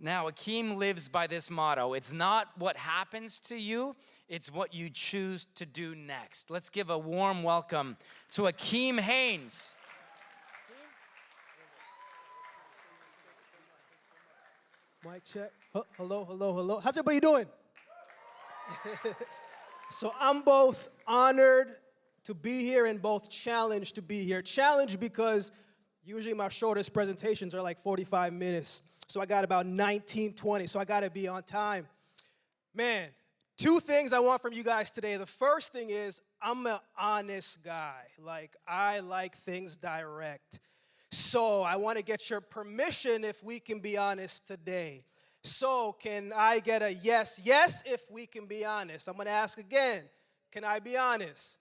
Now, Akeem lives by this motto. It's not what happens to you, it's what you choose to do next. Let's give a warm welcome to Akeem Haynes. Mic check. Hello, hello, hello. How's everybody doing? So I'm both honored to be here and both challenged to be here. Challenged because usually my shortest presentations are like 45 minutes. So I got about 19, 20, so I got to be on time. Man, 2 things I want from you guys today. The first thing is I'm an honest guy. Like, I like things direct. So I want to get your permission if we can be honest today. So can I get a yes? Yes, if we can be honest. I'm going to ask again. Can I be honest?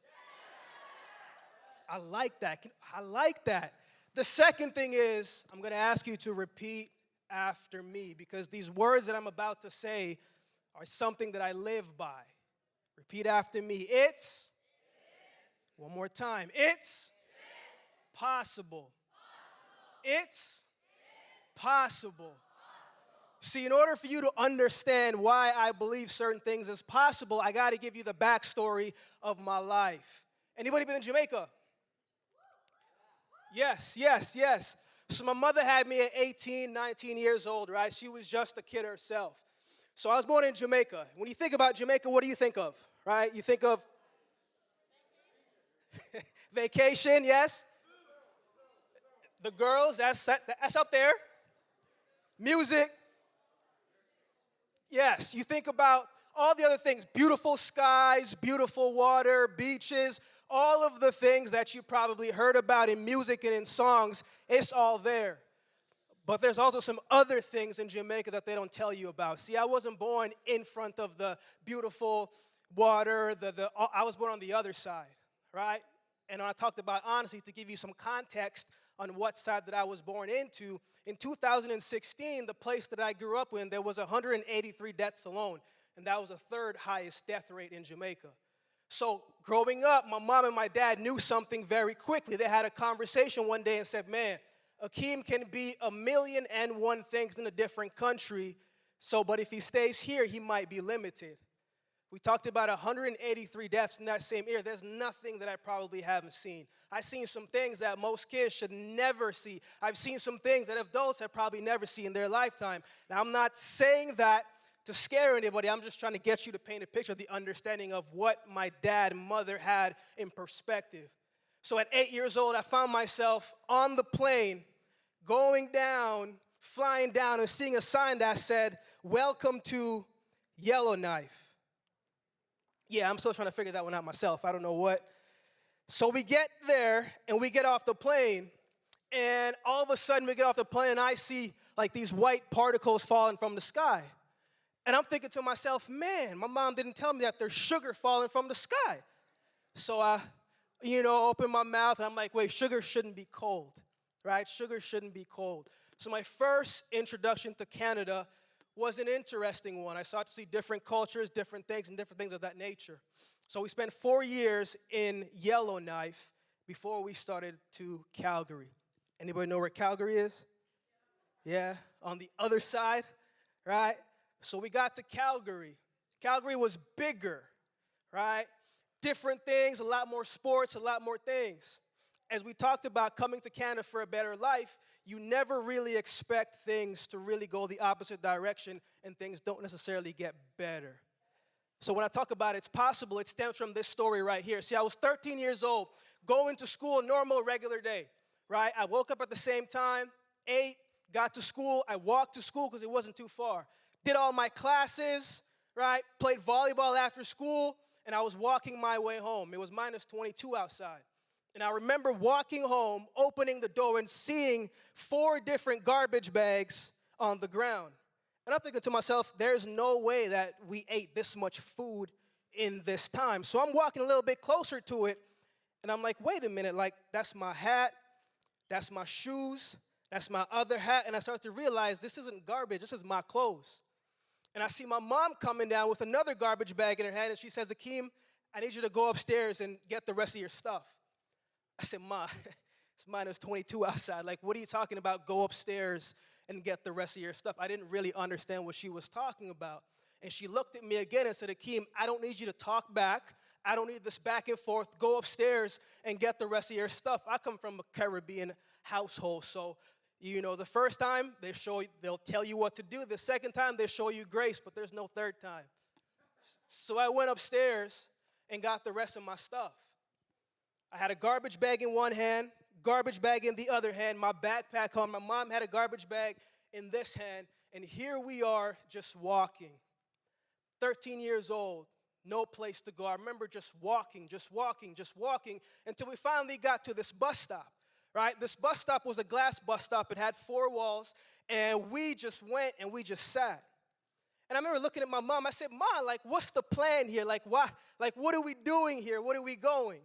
I like that. I like that. The second thing is I'm going to ask you to repeat after me because these words that I'm about to say are something that I live by. Repeat after me. It's one more time. It's possible. It's possible. See, in order for you to understand why I believe certain things is possible, I got to give you the backstory of my life. Anybody been in Jamaica? Yes, yes, yes. So my mother had me at 18, 19 years old, right? She was just a kid herself. So I was born in Jamaica. When you think about Jamaica, what do you think of, right? You think of vacation, yes? The girls, that's up there. Music. Yes, you think about all the other things. Beautiful skies, beautiful water, beaches, all of the things that you probably heard about in music and in songs, it's all there. But there's also some other things in Jamaica that they don't tell you about. See, I wasn't born in front of the beautiful water. I was born on the other side, right? And I talked about honesty to give you some context on what side that I was born into. In 2016, the place that I grew up in, there was 183 deaths alone, and that was the 3rd highest death rate in Jamaica. So growing up, my mom and my dad knew something very quickly. They had a conversation one day and said, man, Akeem can be 1,000,001 things in a different country, but if he stays here, he might be limited. We talked about 183 deaths in that same year. There's nothing that I probably haven't seen. I've seen some things that most kids should never see. I've seen some things that adults have probably never seen in their lifetime. Now, I'm not saying that to scare anybody. I'm just trying to get you to paint a picture of the understanding of what my dad and mother had in perspective. So at 8 years old, I found myself on the plane, going down, flying down, and seeing a sign that said, "Welcome to Yellowknife." Yeah, I'm still trying to figure that one out myself. I don't know what. So we get there, and we get off the plane, and all of a sudden we get off the plane, and I see like these white particles falling from the sky. And I'm thinking to myself, man, my mom didn't tell me that there's sugar falling from the sky. So I, open my mouth, and I'm like, wait, sugar shouldn't be cold, right? Sugar shouldn't be cold. So my first introduction to Canada was an interesting one. I started to see different cultures, different things, and different things of that nature. So we spent 4 years in Yellowknife before we started to Calgary. Anybody know where Calgary is? Yeah, on the other side, right? So we got to Calgary. Calgary was bigger, right? Different things, a lot more sports, a lot more things. As we talked about coming to Canada for a better life, you never really expect things to really go the opposite direction, and things don't necessarily get better. So when I talk about it's possible, it stems from this story right here. See, I was 13 years old, going to school, normal, regular day, right? I woke up at the same time, ate, got to school. I walked to school because it wasn't too far. Did all my classes, right? Played volleyball after school, and I was walking my way home. It was minus 22 outside. And I remember walking home, opening the door, and seeing 4 different garbage bags on the ground. And I'm thinking to myself, there's no way that we ate this much food in this time. So I'm walking a little bit closer to it, and I'm like, wait a minute, like, that's my hat, that's my shoes, that's my other hat. And I start to realize this isn't garbage, this is my clothes. And I see my mom coming down with another garbage bag in her hand, and she says, Akeem, I need you to go upstairs and get the rest of your stuff. I said, Ma, it's minus 22 outside. Like, what are you talking about? Go upstairs and get the rest of your stuff. I didn't really understand what she was talking about. And she looked at me again and said, Akeem, I don't need you to talk back. I don't need this back and forth. Go upstairs and get the rest of your stuff. I come from a Caribbean household, so you know, the first time they'll tell you what to do. The second time they show you grace, but there's no third time. So I went upstairs and got the rest of my stuff. I had a garbage bag in one hand, garbage bag in the other hand, my backpack on. My mom had a garbage bag in this hand, and here we are just walking. 13 years old, no place to go. I remember just walking until we finally got to this bus stop, right? This bus stop was a glass bus stop. It had 4 walls, and we just went and we just sat. And I remember looking at my mom. I said, Ma, like, what's the plan here? Like, why? Like, what are we doing here? What are we going?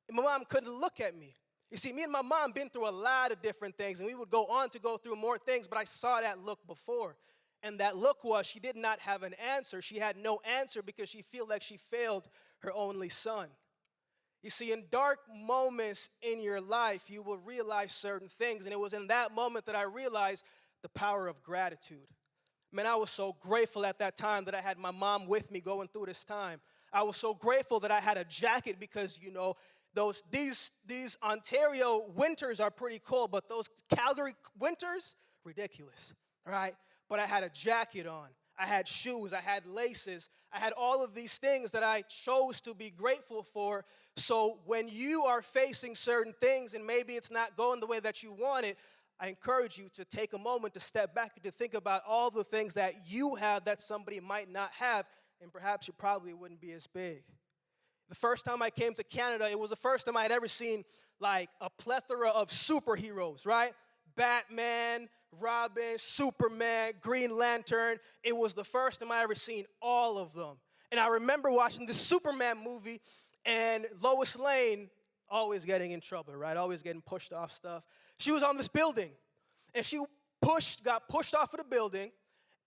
And my mom couldn't look at me. You see, me and my mom been through a lot of different things, and we would go on to go through more things, but I saw that look before. And that look was she did not have an answer. She had no answer because she felt like she failed her only son. You see, in dark moments in your life, you will realize certain things, and it was in that moment that I realized the power of gratitude. Man, I was so grateful at that time that I had my mom with me going through this time. I was so grateful that I had a jacket because, you know, these Ontario winters are pretty cold, but those Calgary winters, ridiculous, right? But I had a jacket on. I had shoes. I had laces. I had all of these things that I chose to be grateful for. So when you are facing certain things and maybe it's not going the way that you want it, I encourage you to take a moment to step back and to think about all the things that you have that somebody might not have, and perhaps you probably wouldn't be as big. The first time I came to Canada, it was the first time I had ever seen like a plethora of superheroes, right? Batman, Robin, Superman, Green Lantern. It was the first time I ever seen all of them. And I remember watching the Superman movie and Lois Lane always getting in trouble, right? Always getting pushed off stuff. She was on this building, and she got pushed off of the building.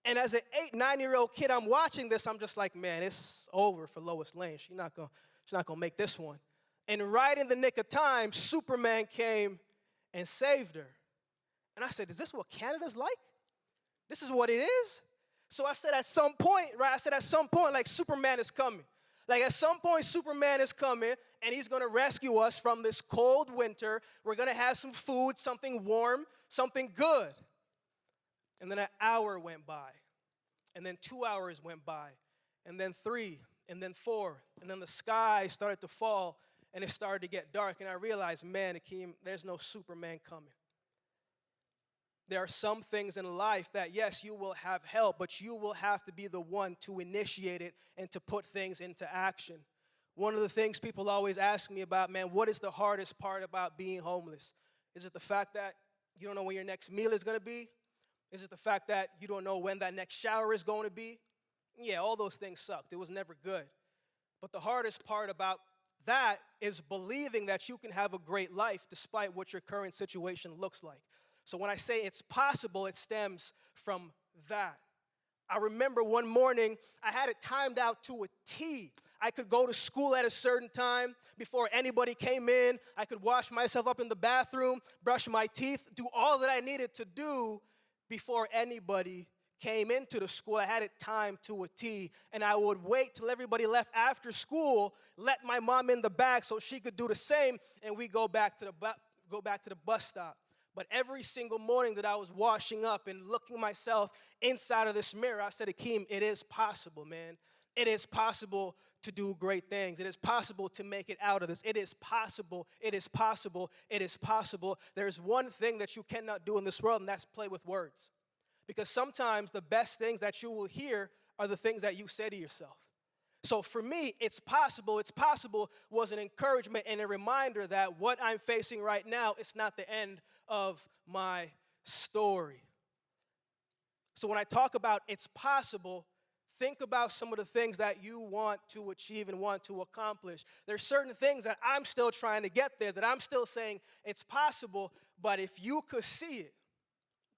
And as an 8, 9-year-old kid, I'm watching this. I'm just like, man, it's over for Lois Lane. She's not gonna make this one. And right in the nick of time, Superman came and saved her. And I said, is this what Canada's like? This is what it is? So I said at some point, right, like Superman is coming. Like at some point, Superman is coming, and he's going to rescue us from this cold winter. We're going to have some food, something warm, something good. And then an hour went by, and then 2 hours went by, and then 3, and then 4, and then the sky started to fall, and it started to get dark, and I realized, man, Akeem, there's no Superman coming. There are some things in life that, yes, you will have help, but you will have to be the one to initiate it and to put things into action. One of the things people always ask me about, man, what is the hardest part about being homeless? Is it the fact that you don't know when your next meal is going to be? Is it the fact that you don't know when that next shower is going to be? Yeah, all those things sucked. It was never good. But the hardest part about that is believing that you can have a great life despite what your current situation looks like. So when I say it's possible, it stems from that. I remember one morning, I had it timed out to a T. I could go to school at a certain time before anybody came in. I could wash myself up in the bathroom, brush my teeth, do all that I needed to do before anybody came into the school. I had it timed to a T, and I would wait till everybody left after school, let my mom in the back so she could do the same, and we go back to the bus stop. But every single morning that I was washing up and looking myself inside of this mirror, I said, Akeem, it is possible, man. It is possible to do great things. It is possible to make it out of this. It is possible. It is possible. It is possible. There's one thing that you cannot do in this world, and that's play with words. Because sometimes the best things that you will hear are the things that you say to yourself. So for me, it's possible was an encouragement and a reminder that what I'm facing right now is not the end of my story. So when I talk about it's possible, think about some of the things that you want to achieve and want to accomplish. There's certain things that I'm still trying to get there, that I'm still saying it's possible, but if you could see it,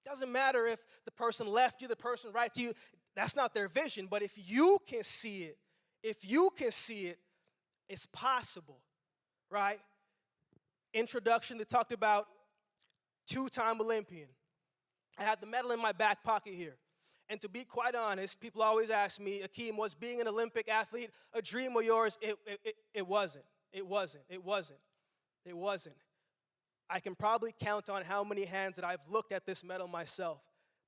doesn't matter if the person left you, the person right to you, that's not their vision, but if you can see it, it's possible, right? Introduction, they talked about two-time Olympian. I had the medal in my back pocket here. And to be quite honest, people always ask me, Akeem, was being an Olympic athlete a dream of yours? It wasn't. I can probably count on how many hands that I've looked at this medal myself.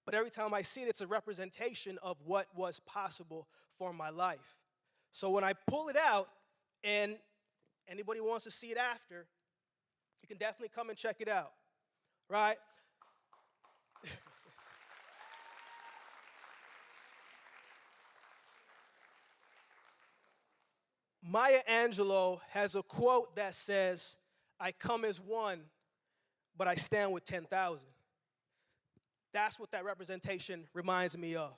But every time I see it, it's a representation of what was possible for my life. So when I pull it out, and anybody wants to see it after, you can definitely come and check it out, right? Maya Angelou has a quote that says, I come as one, but I stand with 10,000. That's what that representation reminds me of.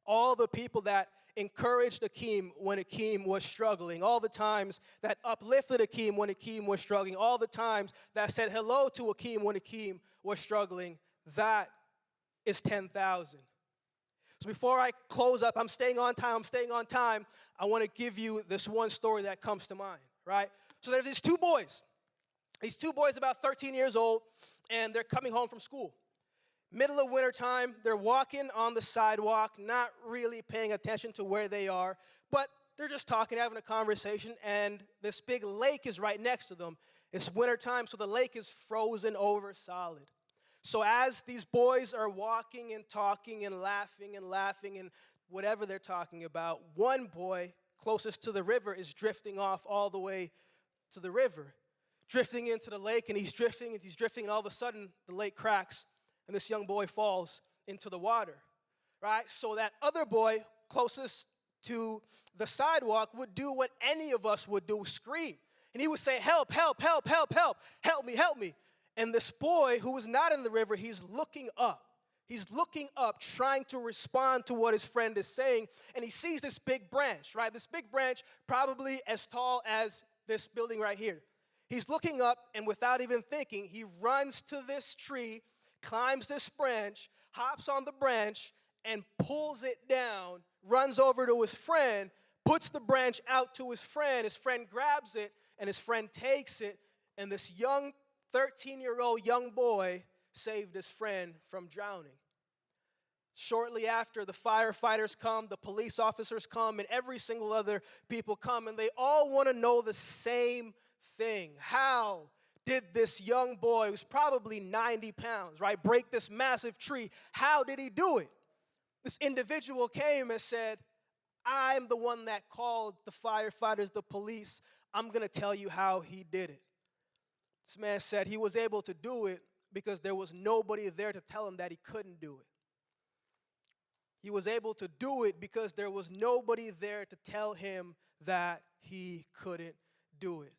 All the people that encouraged Akeem when Akeem was struggling, all the times that uplifted Akeem when Akeem was struggling, all the times that said hello to Akeem when Akeem was struggling, that is 10,000. So before I close up, I'm staying on time, I want to give you this one story that comes to mind, right? So there's these two boys about 13 years old, and they're coming home from school. Middle of winter time, they're walking on the sidewalk, not really paying attention to where they are, but they're just talking, having a conversation, and this big lake is right next to them. It's winter time, so the lake is frozen over solid. So as these boys are walking and talking and laughing and whatever they're talking about, one boy closest to the river is drifting off all the way to the river, drifting into the lake, and he's drifting, and all of a sudden the lake cracks, and this young boy falls into the water, right? So that other boy closest to the sidewalk would do what any of us would do, scream. And he would say, help, help, help, help, help, help me, help me. And this boy who was not in the river, he's looking up. He's looking up, trying to respond to what his friend is saying, and he sees this big branch, right? This big branch, probably as tall as this building right here. He's looking up, and without even thinking, he runs to this tree, climbs this branch, hops on the branch, and pulls it down, runs over to his friend, puts the branch out to his friend grabs it, and his friend takes it, and this young 13-year-old young boy saved his friend from drowning. Shortly after, the firefighters come, the police officers come, and every single other people come, and they all want to know the same thing. How did this young boy, who's probably 90 pounds, right, break this massive tree? How did he do it? This individual came and said, I'm the one that called the firefighters, the police. I'm going to tell you how he did it. This man said he was able to do it because there was nobody there to tell him that he couldn't do it. He was able to do it because there was nobody there to tell him that he couldn't do it.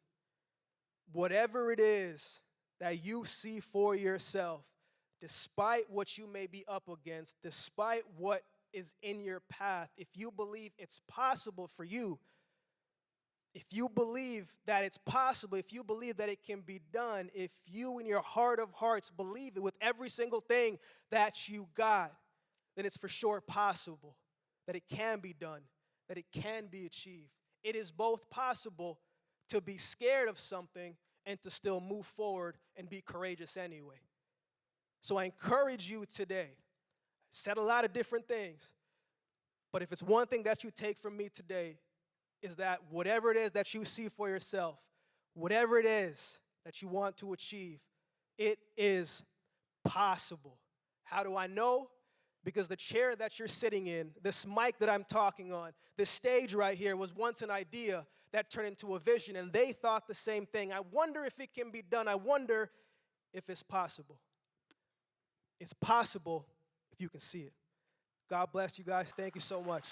Whatever it is that you see for yourself, despite what you may be up against, despite what is in your path, if you believe it's possible for you, if you believe that it's possible, if you believe that it can be done, if you in your heart of hearts believe it with every single thing that you got, then it's for sure possible, that it can be done, that it can be achieved. It is both possible to be scared of something and to still move forward and be courageous anyway. So I encourage you today. I said a lot of different things, but if it's one thing that you take from me today, is that whatever it is that you see for yourself, whatever it is that you want to achieve, it is possible. How do I know? Because the chair that you're sitting in, this mic that I'm talking on, this stage right here was once an idea that turned into a vision, and they thought the same thing. I wonder if it can be done. I wonder if it's possible. It's possible if you can see it. God bless you guys. Thank you so much.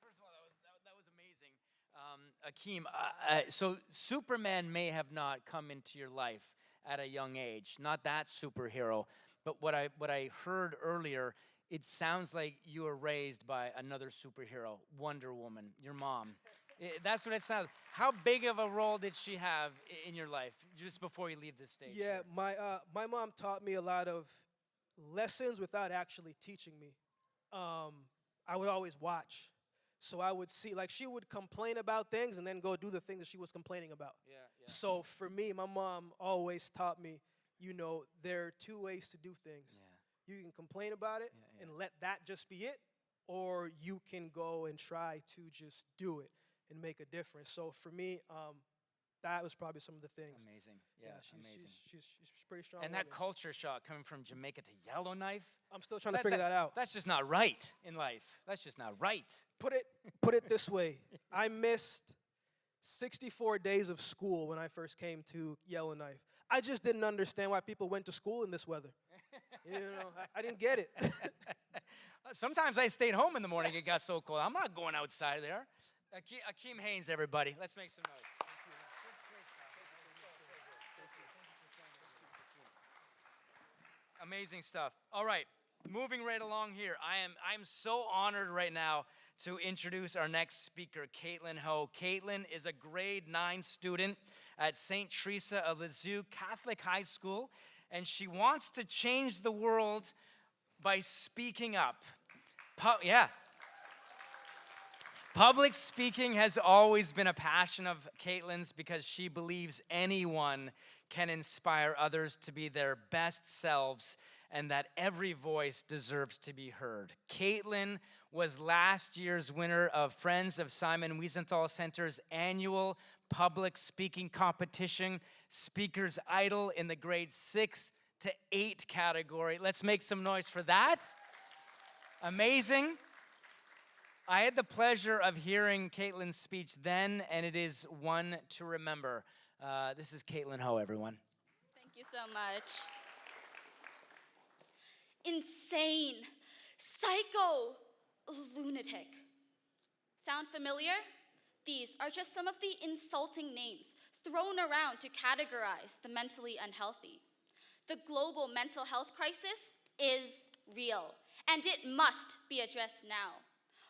First of all, that was amazing. Akeem, so Superman may have not come into your life at a young age, not that superhero, but what I heard earlier, it sounds like you were raised by another superhero, Wonder Woman, your mom. That's what it sounds. How big of a role did she have in your life, just before you leave this stage? Yeah, my mom taught me a lot of lessons without actually teaching me. I would always watch. So I would see, like, she would complain about things and then go do the thing that she was complaining about. Yeah. So for me, my mom always taught me, you know, there are two ways to do things. Yeah. You can complain about it and let that just be it, or you can go and try to just do it and make a difference. So for me, that was probably some of the things. Amazing. Amazing. She's pretty strong. And that culture shock coming from Jamaica to Yellowknife. I'm still trying to figure that out. That's just not right in life. That's just not right. Put it this way. I missed 64 days of school when I first came to Yellowknife. I just didn't understand why people went to school in this weather. You know, I didn't get it. Sometimes I stayed home in the morning. It got so cold. I'm not going outside there. Akeem Haynes, everybody. Let's make some noise. Amazing stuff. All right, moving right along here. I'm so honored right now to introduce our next speaker, Caitlin Ho. Caitlin is a grade 9 student at St. Teresa of Lisieux Catholic High School, and she wants to change the world by speaking up. Public speaking has always been a passion of Caitlin's because she believes anyone can inspire others to be their best selves and that every voice deserves to be heard. Caitlin was last year's winner of Friends of Simon Wiesenthal Center's annual public speaking competition, Speaker's Idol in the grade 6 to 8 category. Let's make some noise for that. Amazing. I had the pleasure of hearing Caitlin's speech then, and it is one to remember. This is Caitlin Ho, everyone. Thank you so much. Insane, psycho, lunatic. Sound familiar? These are just some of the insulting names thrown around to categorize the mentally unhealthy. The global mental health crisis is real, and it must be addressed now.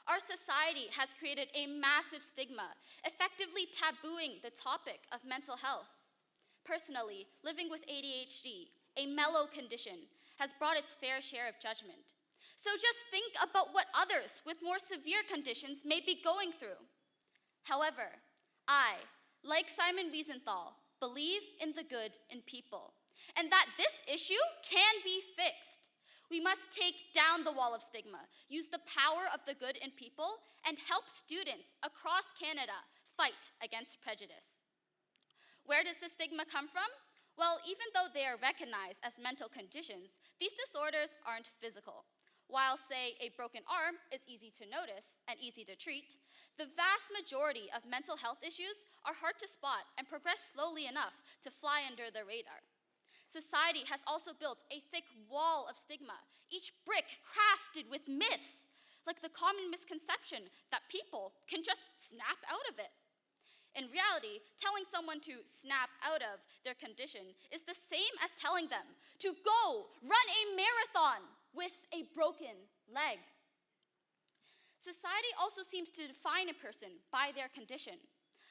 Our society has created a massive stigma, effectively tabooing the topic of mental health. Personally, living with ADHD, a mellow condition, has brought its fair share of judgment. So just think about what others with more severe conditions may be going through. However, I, like Simon Wiesenthal, believe in the good in people, and that this issue can be fixed. We must take down the wall of stigma, use the power of the good in people, and help students across Canada fight against prejudice. Where does the stigma come from? Well, even though they are recognized as mental conditions, these disorders aren't physical. While, say, a broken arm is easy to notice and easy to treat, the vast majority of mental health issues are hard to spot and progress slowly enough to fly under the radar. Society has also built a thick wall of stigma, each brick crafted with myths, like the common misconception that people can just snap out of it. In reality, telling someone to snap out of their condition is the same as telling them to go run a marathon with a broken leg. Society also seems to define a person by their condition.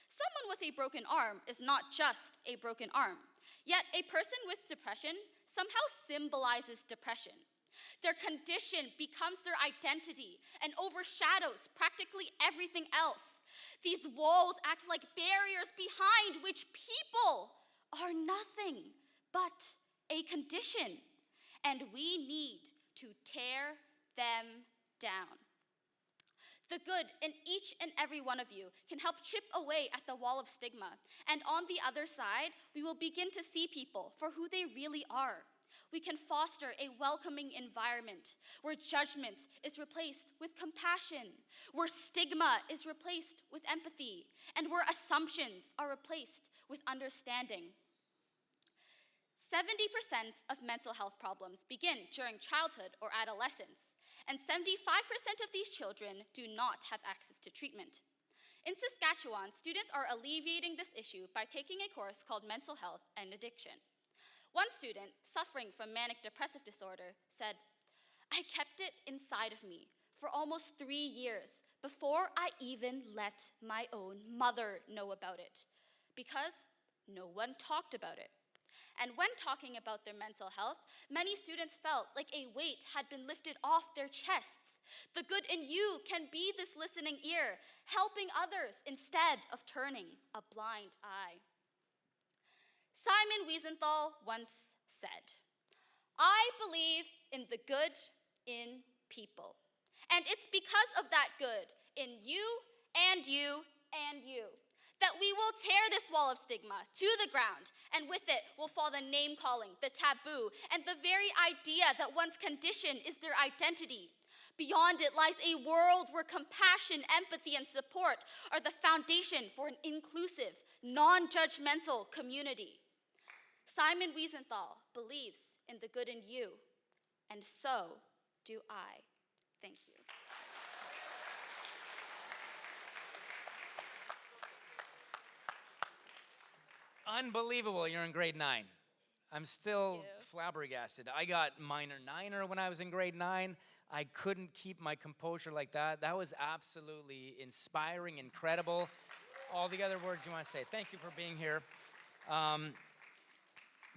Someone with a broken arm is not just a broken arm. Yet a person with depression somehow symbolizes depression. Their condition becomes their identity and overshadows practically everything else. These walls act like barriers behind which people are nothing but a condition, and we need to tear them down. The good in each and every one of you can help chip away at the wall of stigma. And on the other side, we will begin to see people for who they really are. We can foster a welcoming environment where judgment is replaced with compassion, where stigma is replaced with empathy, and where assumptions are replaced with understanding. 70% of mental health problems begin during childhood or adolescence, and 75% of these children do not have access to treatment. In Saskatchewan, students are alleviating this issue by taking a course called Mental Health and Addiction. One student suffering from manic depressive disorder said, "I kept it inside of me for almost 3 years before I even let my own mother know about it, because no one talked about it." And when talking about their mental health, many students felt like a weight had been lifted off their chests. The good in you can be this listening ear, helping others instead of turning a blind eye. Simon Wiesenthal once said, "I believe in the good in people. And it's because of that good in you and you and you that we will tear this wall of stigma to the ground, and with it will fall the name-calling, the taboo, and the very idea that one's condition is their identity. Beyond it lies a world where compassion, empathy, and support are the foundation for an inclusive, non-judgmental community." Simon Wiesenthal believes in the good in you, and so do I. Thank you. Unbelievable, you're in grade 9. I'm still Thank you. flabbergasted. I got minor niner when I was in grade 9. I couldn't keep my composure like that. That was absolutely inspiring, incredible. All the other words you want to say. Thank you for being here.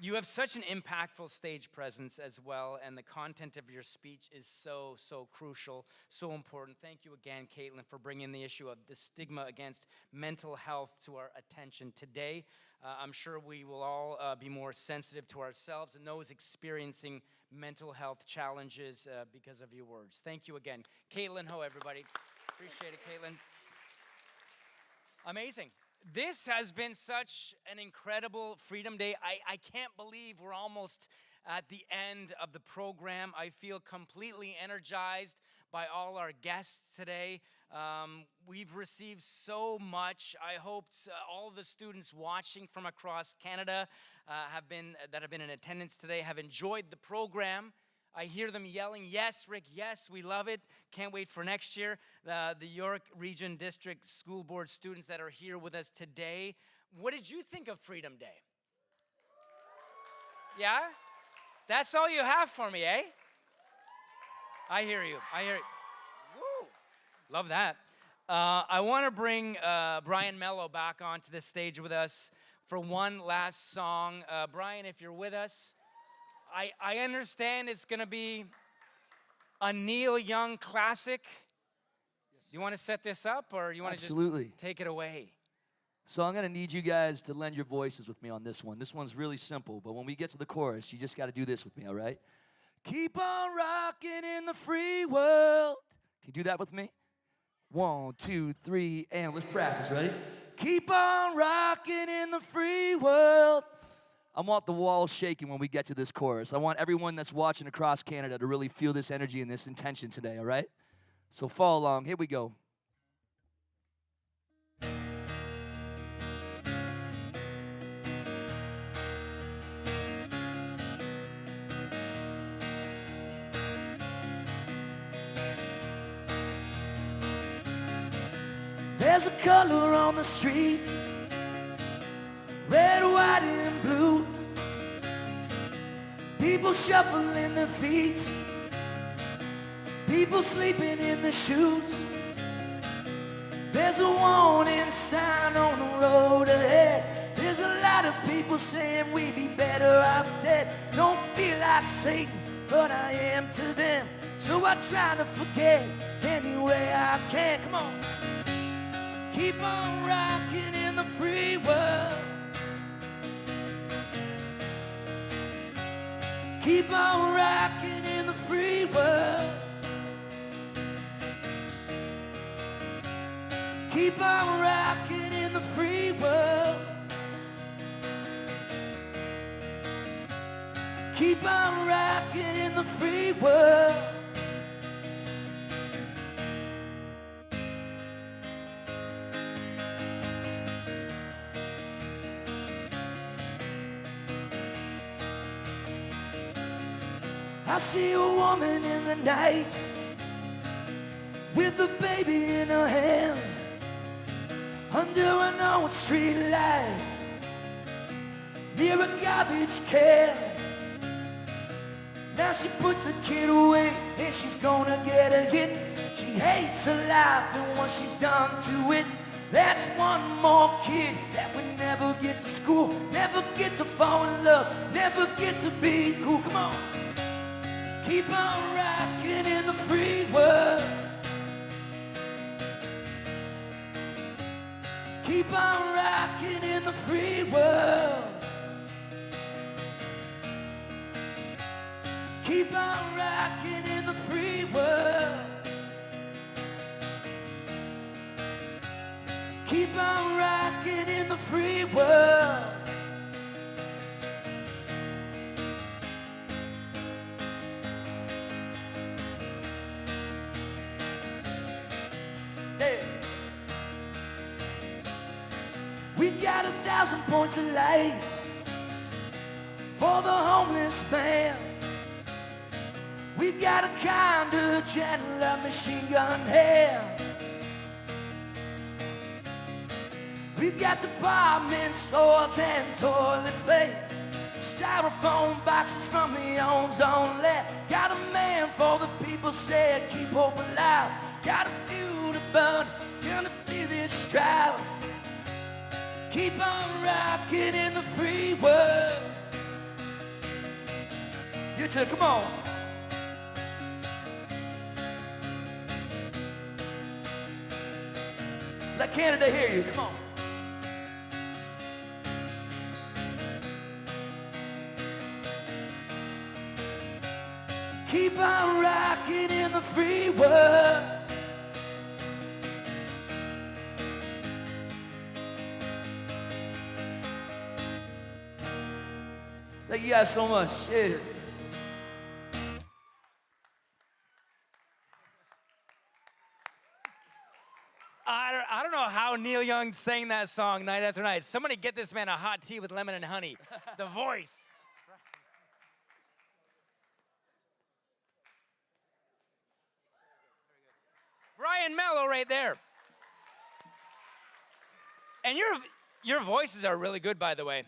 You have such an impactful stage presence as well, and the content of your speech is so, so crucial, so important. Thank you again, Caitlin, for bringing the issue of the stigma against mental health to our attention today. I'm sure we will all be more sensitive to ourselves and those experiencing mental health challenges because of your words. Thank you again. Caitlin Ho, everybody. Appreciate it, Caitlin. Amazing. This has been such an incredible Freedom Day. I can't believe we're almost at the end of the program. I feel completely energized by all our guests today. We've received so much. I hope all the students watching from across Canada that have been in attendance today have enjoyed the program. I hear them yelling, "Yes, Rick, yes, we love it. Can't wait for next year." The York Region District School Board students that are here with us today, what did you think of Freedom Day? Yeah? That's all you have for me, eh? I hear you. I hear you. Woo. Love that. I want to bring Brian Mello back onto the stage with us for one last song. Brian, if you're with us, I understand it's going to be a Neil Young classic. Do you want to set this up, or you want to just take it away? So I'm going to need you guys to lend your voices with me on this one. This one's really simple, but when we get to the chorus, you just got to do this with me, all right? Keep on rocking in the free world. Can you do that with me? 1, 2, 3, and let's practice. Ready? Keep on rocking in the free world. I want the walls shaking when we get to this chorus. I want everyone that's watching across Canada to really feel this energy and this intention today, all right? So follow along. Here we go. There's a color on the street, red, white, and blue. People shuffling their feet, people sleeping in their shoes. There's a warning sign on the road ahead. There's a lot of people saying we'd be better off dead. Don't feel like Satan, but I am to them. So I try to forget any way I can. Come on. Keep on rocking in the free world. Keep on rocking in the free world. Keep on rocking in the free world. Keep on rocking in the free world. I see a woman in the night with a baby in her hand under an old street light near a garbage can. Now she puts the kid away and she's gonna get a hit. She hates her life and what she's done to it. That's one more kid that would never get to school, never get to fall in love, never get to be cool. Come on. Keep on rocking in the free world. Keep on rocking in the free world. Keep on rocking in the free world. Keep on rocking in the free world. We got 1,000 points of light for the homeless man. We got a kind of gentle machine gun hand. We've got department stores and toilet paper, styrofoam boxes from the ozone layer. Got a man for the people, said keep hope alive. Got a few to burn, gonna do this trial. Keep on rocking in the free world. You too, come on. Let Canada hear you, come on. Keep on rocking in the free world. Thank you guys so much. Yeah. I don't know how Neil Young sang that song night after night. Somebody get this man a hot tea with lemon and honey. The voice. Brian Mello right there. And your voices are really good, by the way.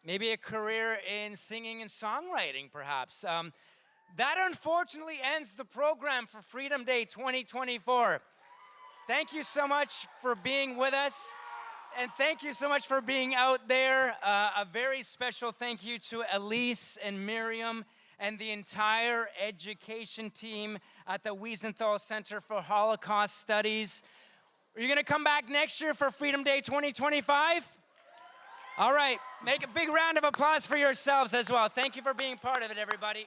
Maybe a career in singing and songwriting, perhaps. That unfortunately ends the program for Freedom Day 2024. Thank you so much for being with us. And thank you so much for being out there. A very special thank you to Elise and Miriam and the entire education team at the Wiesenthal Center for Holocaust Studies. Are you gonna come back next year for Freedom Day 2025? All right, make a big round of applause for yourselves as well. Thank you for being part of it, everybody.